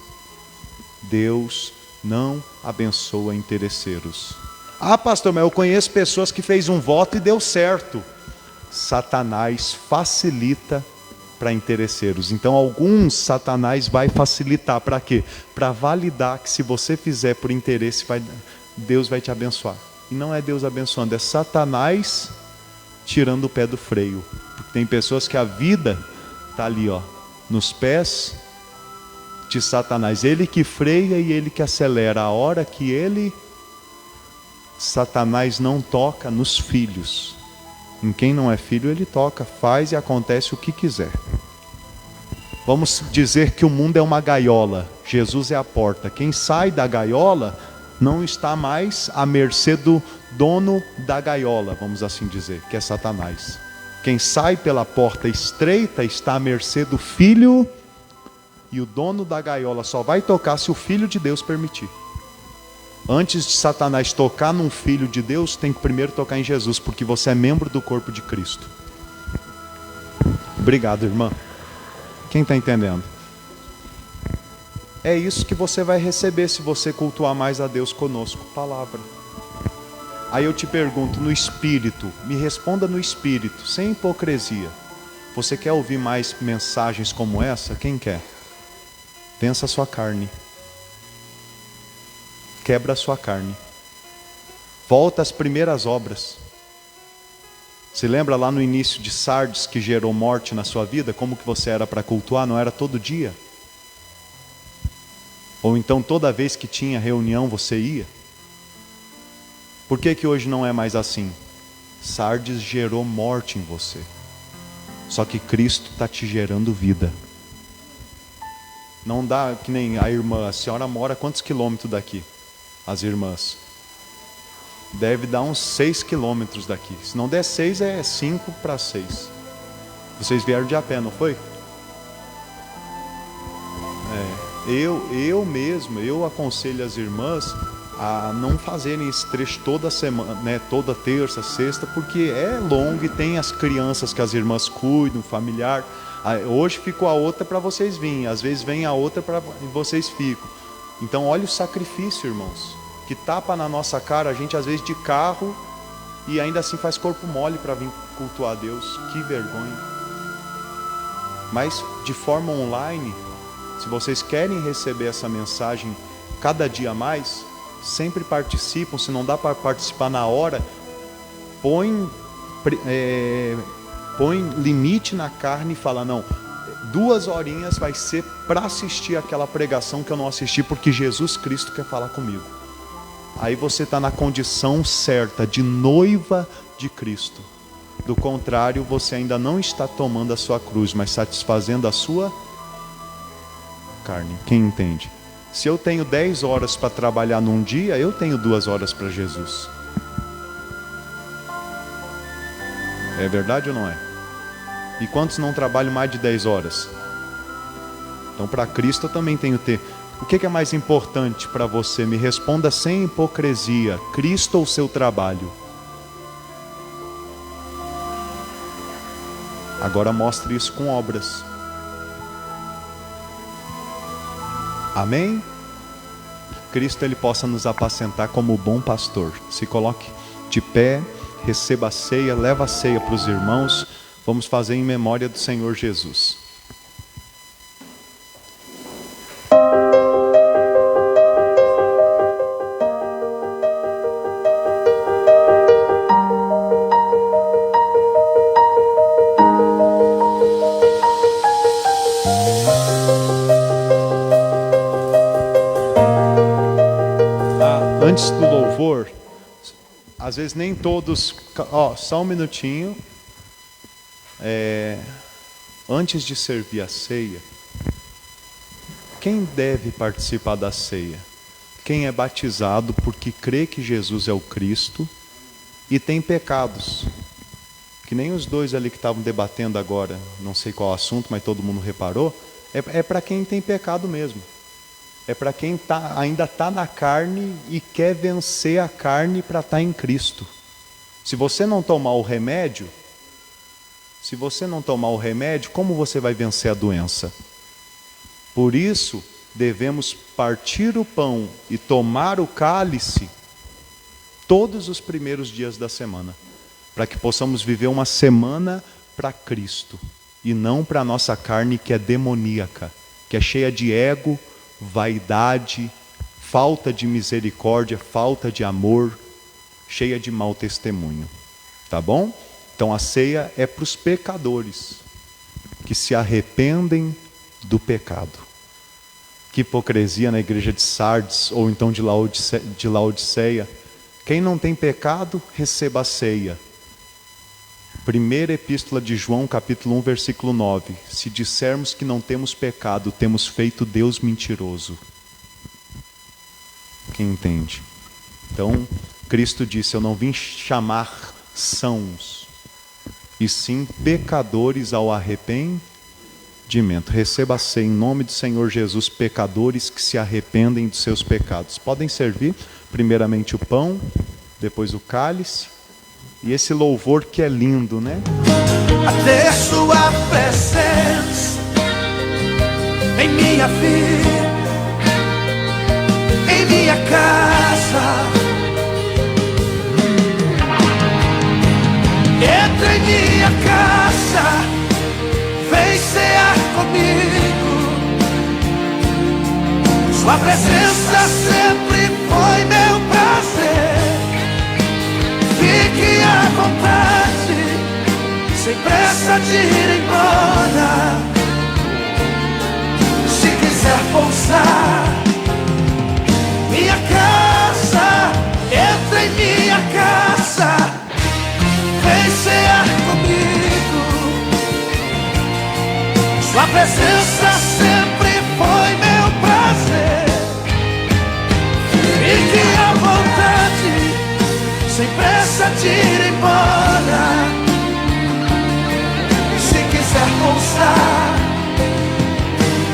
Deus não abençoa interesseiros. Ah, pastor, mas eu conheço pessoas que fez um voto e deu certo. Satanás facilita para interesseiros. Então alguns Satanás vai facilitar para quê? Para validar que se você fizer por interesse, Deus vai te abençoar. E não é Deus abençoando, é Satanás tirando o pé do freio. Porque tem pessoas que a vida está ali, ó, nos pés de Satanás. Ele que freia e ele que acelera. A hora que Satanás não toca nos filhos. Em quem não é filho, ele toca, faz e acontece o que quiser. Vamos dizer que o mundo é uma gaiola, Jesus é a porta. Quem sai da gaiola não está mais à mercê do dono da gaiola, vamos assim dizer, que é Satanás. Quem sai pela porta estreita está à mercê do filho, e o dono da gaiola só vai tocar se o filho de Deus permitir. Antes de Satanás tocar num filho de Deus, tem que primeiro tocar em Jesus, porque você é membro do corpo de Cristo. Obrigado, irmã. Quem está entendendo? É isso que você vai receber se você cultuar mais a Deus conosco. Palavra. Aí eu te pergunto, no Espírito, me responda no Espírito, sem hipocrisia. Você quer ouvir mais mensagens como essa? Quem quer? Vença a sua carne. Quebra a sua carne. Volta às primeiras obras. Se lembra lá no início de Sardes que gerou morte na sua vida? Como que você era para cultuar? Não era todo dia? Ou então toda vez que tinha reunião você ia? Por que que hoje não é mais assim? Sardes gerou morte em você. Só que Cristo está te gerando vida. Não dá que nem a irmã. A senhora mora quantos quilômetros daqui? As irmãs. Deve dar uns 6 quilômetros daqui. Se não der 6, é 5 para 6. Vocês vieram de a pé, não foi? Eu aconselho as irmãs a não fazerem esse trecho toda semana, né, toda terça, sexta, porque é longo e tem as crianças que as irmãs cuidam, familiar. Hoje ficou a outra para vocês virem, às vezes vem a outra para vocês ficam. Então olha o sacrifício, irmãos, que tapa na nossa cara, a gente às vezes de carro e ainda assim faz corpo mole para vir cultuar a Deus. Que vergonha. Mas de forma online, se vocês querem receber essa mensagem cada dia mais, sempre participam. Se não dá para participar na hora, põe limite na carne e fala, não, 2 horinhas vai ser para assistir aquela pregação que eu não assisti, porque Jesus Cristo quer falar comigo. Aí você está na condição certa de noiva de Cristo. Do contrário, você ainda não está tomando a sua cruz, mas satisfazendo a sua carne. Quem entende? Se eu tenho 10 horas para trabalhar num dia, eu tenho 2 horas para Jesus. É verdade ou não é? E quantos não trabalham mais de 10 horas? Então para Cristo eu também tenho que ter. O que é mais importante para você? Me responda sem hipocrisia. Cristo ou seu trabalho? Agora mostre isso com obras. Amém? Que Cristo ele possa nos apacentar como bom pastor. Se coloque de pé, receba a ceia, leva a ceia para os irmãos. Vamos fazer em memória do Senhor Jesus. Antes do louvor, às vezes nem todos, só um minutinho, antes de servir a ceia, quem deve participar da ceia? Quem é batizado porque crê que Jesus é o Cristo e tem pecados, que nem os dois ali que estavam debatendo agora, não sei qual assunto, mas todo mundo reparou, é para quem tem pecado mesmo. É para quem ainda está na carne e quer vencer a carne para estar em Cristo. Se você não tomar o remédio, Se você não tomar o remédio, como você vai vencer a doença? Por isso, devemos partir o pão e tomar o cálice todos os primeiros dias da semana, para que possamos viver uma semana para Cristo e não para a nossa carne que é demoníaca, que é cheia de ego, vaidade, falta de misericórdia, falta de amor, cheia de mau testemunho. Tá bom? Então a ceia é para os pecadores que se arrependem do pecado. Que hipocrisia na igreja de Sardes ou então de Laodiceia. Quem não tem pecado, receba a ceia. Primeira epístola de João, capítulo 1, versículo 9. Se dissermos que não temos pecado, temos feito Deus mentiroso. Quem entende? Então, Cristo disse, eu não vim chamar sãos, e sim pecadores ao arrependimento. Receba a ceia em nome do Senhor Jesus, pecadores que se arrependem dos seus pecados. Podem servir primeiramente o pão, depois o cálice, e esse louvor que é lindo, né? Até sua presença em minha vida, em minha casa, entra em minha casa, vem cear comigo. Sua presença sempre foi meu prazer. Fique à vontade, sem pressa de ir embora. Se quiser pousar, minha casa, entra em minha casa, vem cear comigo. Sua presença sempre foi meu prazer. Fique à vontade, sem pressa de ir embora. Se quiser pousar,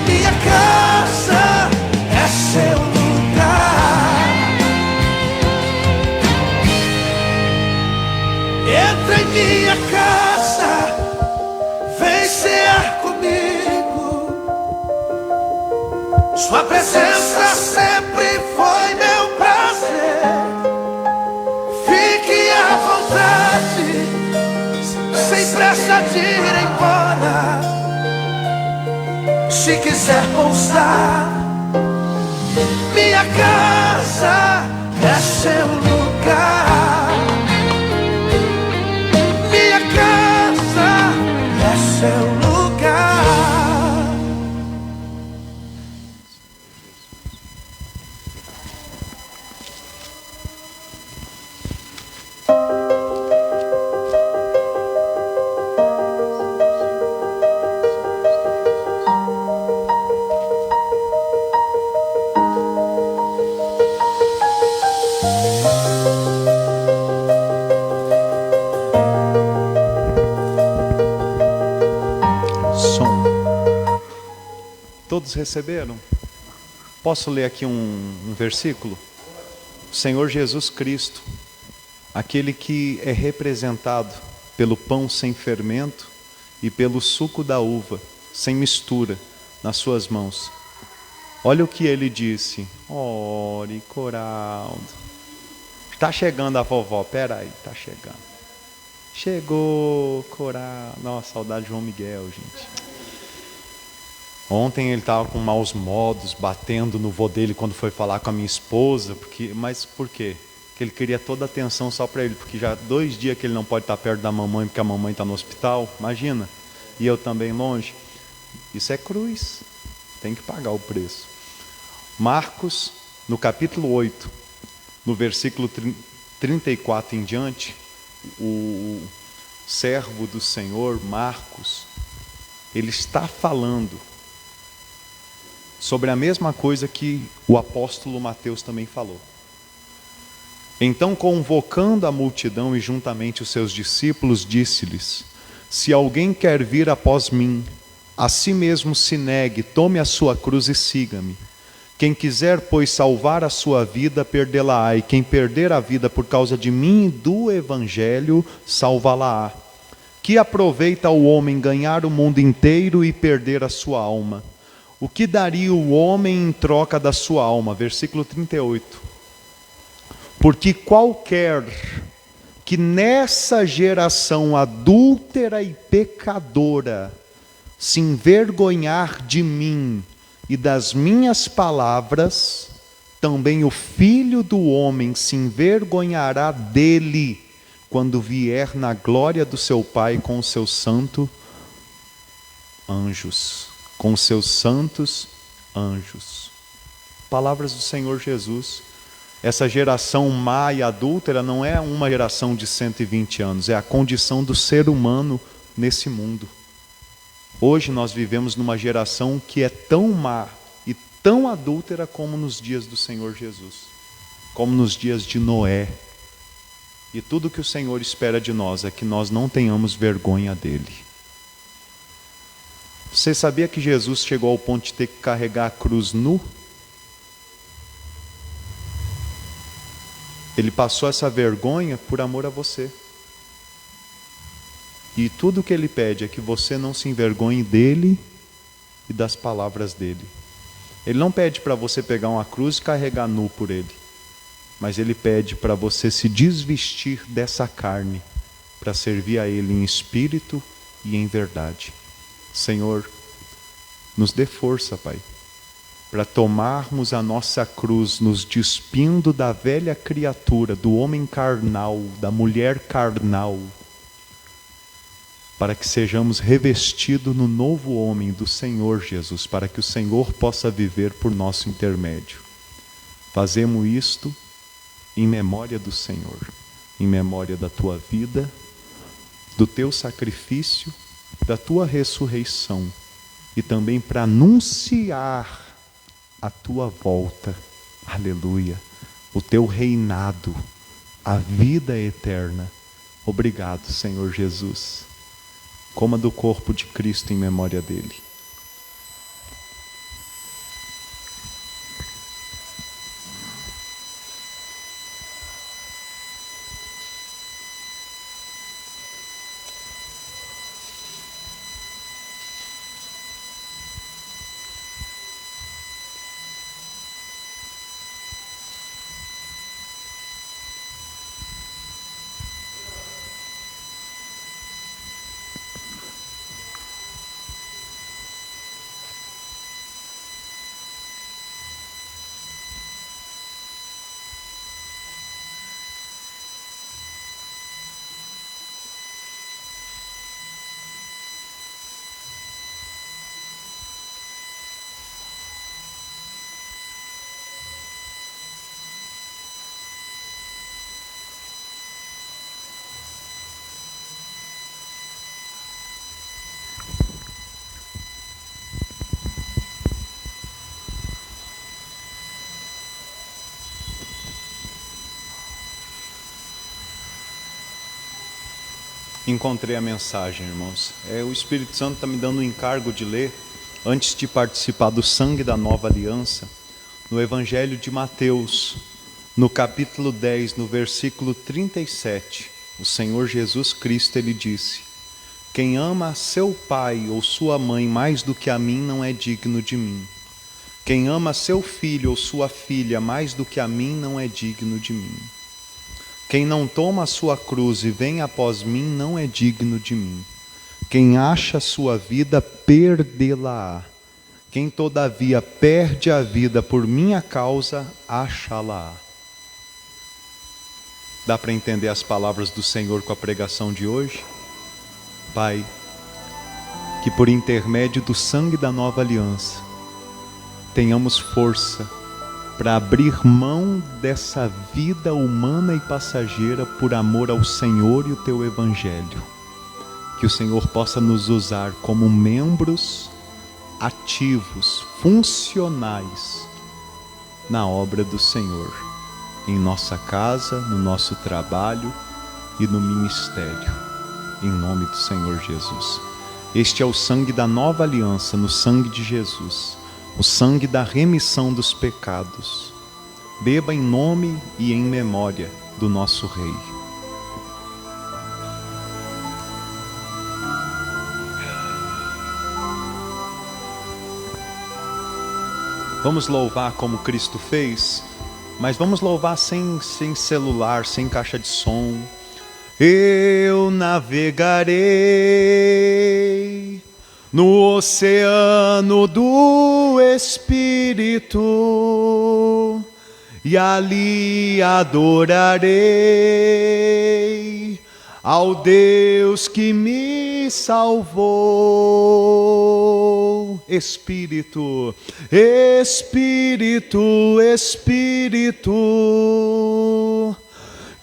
minha casa é seu lugar. Entra em minha casa, vem cear comigo. Sua presença sempre foi meu prazer. Fique à vontade, sem pressa de ir embora. Se quiser pousar, minha casa é seu lugar. Minha casa é seu lugar. Todos receberam? Posso ler aqui um versículo? O Senhor Jesus Cristo, aquele que é representado pelo pão sem fermento e pelo suco da uva, sem mistura, nas suas mãos. Olha o que ele disse. Ore, Coraldo. Está chegando a vovó, peraí, está chegando. Chegou, Coraldo. Nossa, saudade de João Miguel, gente. Ontem ele estava com maus modos, batendo no vô dele quando foi falar com a minha esposa. Mas por quê? Porque ele queria toda a atenção só para ele. Porque já 2 dias que ele não pode estar perto da mamãe, porque a mamãe está no hospital. Imagina. E eu também longe. Isso é cruz. Tem que pagar o preço. Marcos, no capítulo 8, no versículo 34 em diante, o servo do Senhor, Marcos, ele está falando sobre a mesma coisa que o apóstolo Mateus também falou. Então, convocando a multidão e juntamente os seus discípulos, disse-lhes: se alguém quer vir após mim, a si mesmo se negue, tome a sua cruz e siga-me. Quem quiser, pois, salvar a sua vida, perdê-la-á, e quem perder a vida por causa de mim e do Evangelho, salvá-la-á. Que aproveita o homem ganhar o mundo inteiro e perder a sua alma? O que daria o homem em troca da sua alma? Versículo 38. Porque qualquer que nessa geração adúltera e pecadora se envergonhar de mim e das minhas palavras, também o Filho do Homem se envergonhará dele, quando vier na glória do seu Pai com os seus santos anjos. Com os seus santos anjos. Palavras do Senhor Jesus. Essa geração má e adúltera não é uma geração de 120 anos, é a condição do ser humano nesse mundo. Hoje nós vivemos numa geração que é tão má e tão adúltera como nos dias do Senhor Jesus, como nos dias de Noé. E tudo que o Senhor espera de nós é que nós não tenhamos vergonha dele. Você sabia que Jesus chegou ao ponto de ter que carregar a cruz nu? Ele passou essa vergonha por amor a você. E tudo que ele pede é que você não se envergonhe dele e das palavras dele. Ele não pede para você pegar uma cruz e carregar nu por ele. Mas ele pede para você se desvestir dessa carne, para servir a ele em espírito e em verdade. Senhor, nos dê força, Pai, para tomarmos a nossa cruz, nos despindo da velha criatura, do homem carnal, da mulher carnal, para que sejamos revestidos no novo homem do Senhor Jesus, para que o Senhor possa viver por nosso intermédio. Fazemos isto em memória do Senhor, em memória da tua vida, do teu sacrifício, da tua ressurreição, e também para anunciar a tua volta, aleluia, o teu reinado, a vida eterna. Obrigado, Senhor Jesus. Coma do corpo de Cristo em memória dele. Encontrei a mensagem, irmãos. O Espírito Santo está me dando o encargo de ler, antes de participar do sangue da nova aliança, no Evangelho de Mateus, no capítulo 10, no versículo 37, o Senhor Jesus Cristo, ele disse: quem ama seu pai ou sua mãe mais do que a mim não é digno de mim. Quem ama seu filho ou sua filha mais do que a mim não é digno de mim. Quem não toma a sua cruz e vem após mim não é digno de mim. Quem acha a sua vida, perdê-la-á. Quem todavia perde a vida por minha causa, achá-la-á. Dá para entender as palavras do Senhor com a pregação de hoje? Pai, que por intermédio do sangue da nova aliança, tenhamos força para abrir mão dessa vida humana e passageira por amor ao Senhor e o teu Evangelho. Que o Senhor possa nos usar como membros ativos, funcionais na obra do Senhor, em nossa casa, no nosso trabalho e no ministério, em nome do Senhor Jesus. Este é o sangue da nova aliança, no sangue de Jesus, o sangue da remissão dos pecados. Beba em nome e em memória do nosso Rei. Vamos louvar como Cristo fez, mas vamos louvar sem celular, sem caixa de som. Eu navegarei no oceano do Espírito e ali adorarei ao Deus que me salvou. Espírito, Espírito, Espírito,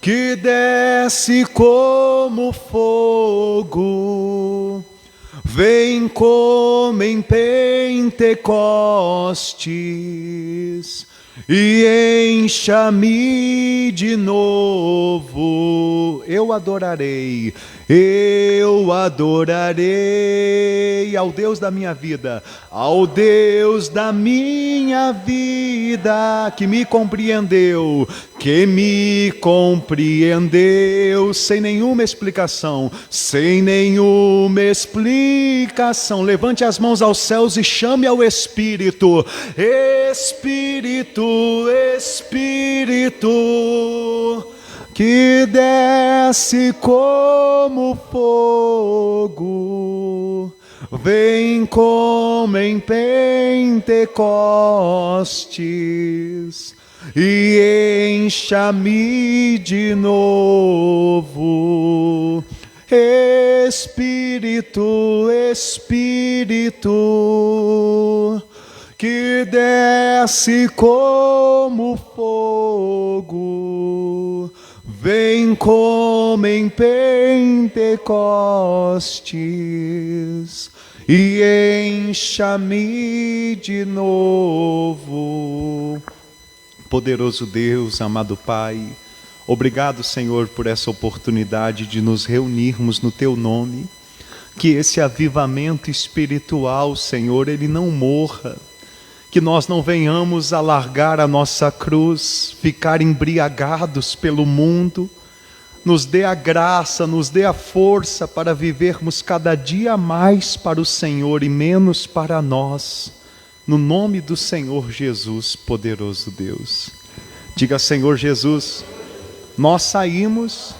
que desce como fogo, vem como em Pentecostes e encha-me de novo. Eu adorarei ao Deus da minha vida, ao Deus da minha vida, que me compreendeu, sem nenhuma explicação, Levante as mãos aos céus e chame ao Espírito. Espírito, Espírito, que desce como fogo, vem como em Pentecostes e encha-me de novo. Espírito, Espírito, que desce como fogo, vem como em Pentecostes e encha-me de novo. Poderoso Deus, amado Pai, obrigado, Senhor, por essa oportunidade de nos reunirmos no Teu nome. Que esse avivamento espiritual, Senhor, ele não morra. Que nós não venhamos a largar a nossa cruz, ficar embriagados pelo mundo. Nos dê a graça, nos dê a força para vivermos cada dia mais para o Senhor e menos para nós. No nome do Senhor Jesus, poderoso Deus. Diga, Senhor Jesus, nós saímos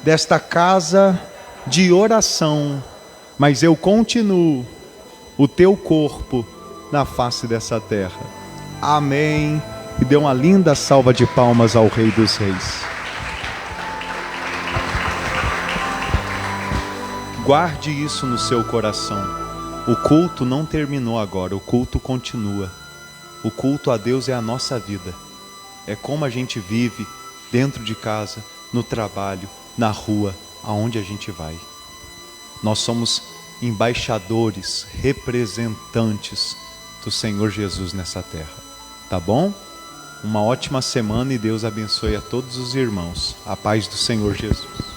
desta casa de oração, mas eu continuo o Teu corpo na face dessa terra. Amém. E dê uma linda salva de palmas ao Rei dos Reis. Guarde isso no seu coração. O culto não terminou agora, o culto continua. O culto a Deus é a nossa vida. É como a gente vive dentro de casa, no trabalho, na rua, aonde a gente vai. Nós somos embaixadores, representantes do Senhor Jesus nessa terra. Tá bom? Uma ótima semana e Deus abençoe a todos os irmãos. A paz do Senhor Jesus.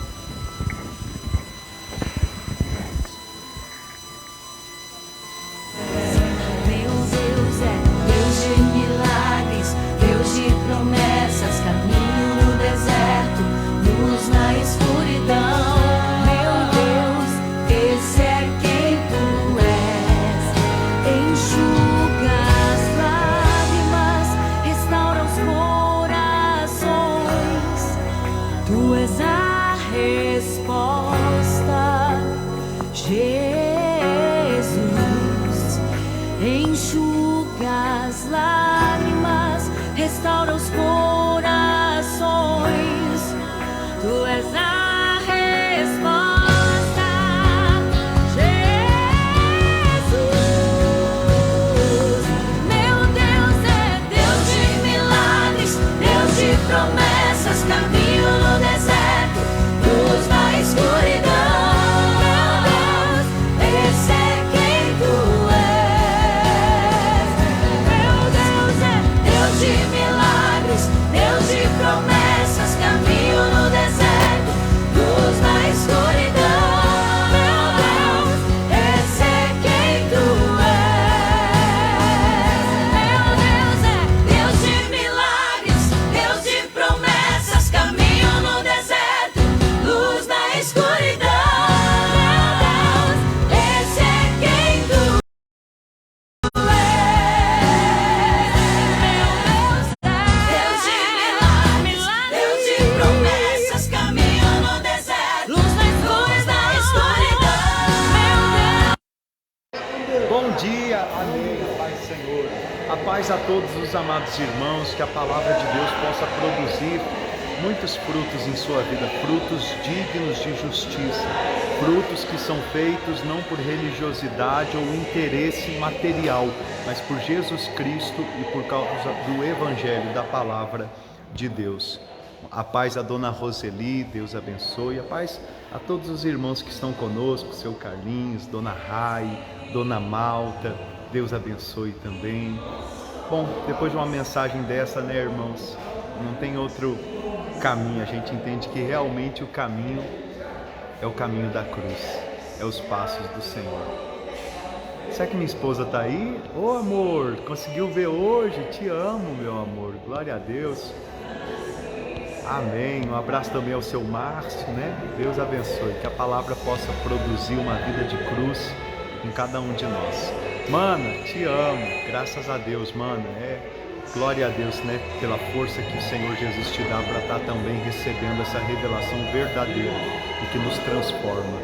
Deus de promessas, caminho no deserto, Amém, a paz do Senhor. A paz a todos os amados irmãos, que a palavra de Deus possa produzir muitos frutos em sua vida, frutos dignos de justiça, frutos que são feitos não por religiosidade ou interesse material, mas por Jesus Cristo e por causa do Evangelho, da palavra de Deus. A paz a Dona Roseli, Deus abençoe. A paz a todos os irmãos que estão conosco, seu Carlinhos, Dona Rai, Dona Malta, Deus abençoe também. Bom, depois de uma mensagem dessa, né, irmãos, não tem outro caminho. A gente entende que realmente o caminho é o caminho da cruz, é os passos do Senhor. Será que minha esposa está aí? Ô amor, conseguiu ver hoje? Te amo, meu amor, glória a Deus. Amém. Um abraço também ao seu Márcio, né? Deus abençoe, que a palavra possa produzir uma vida de cruz em cada um de nós. Mana, te amo, graças a Deus, mana. Glória a Deus, né? Pela força que o Senhor Jesus te dá para estar também recebendo essa revelação verdadeira e que nos transforma.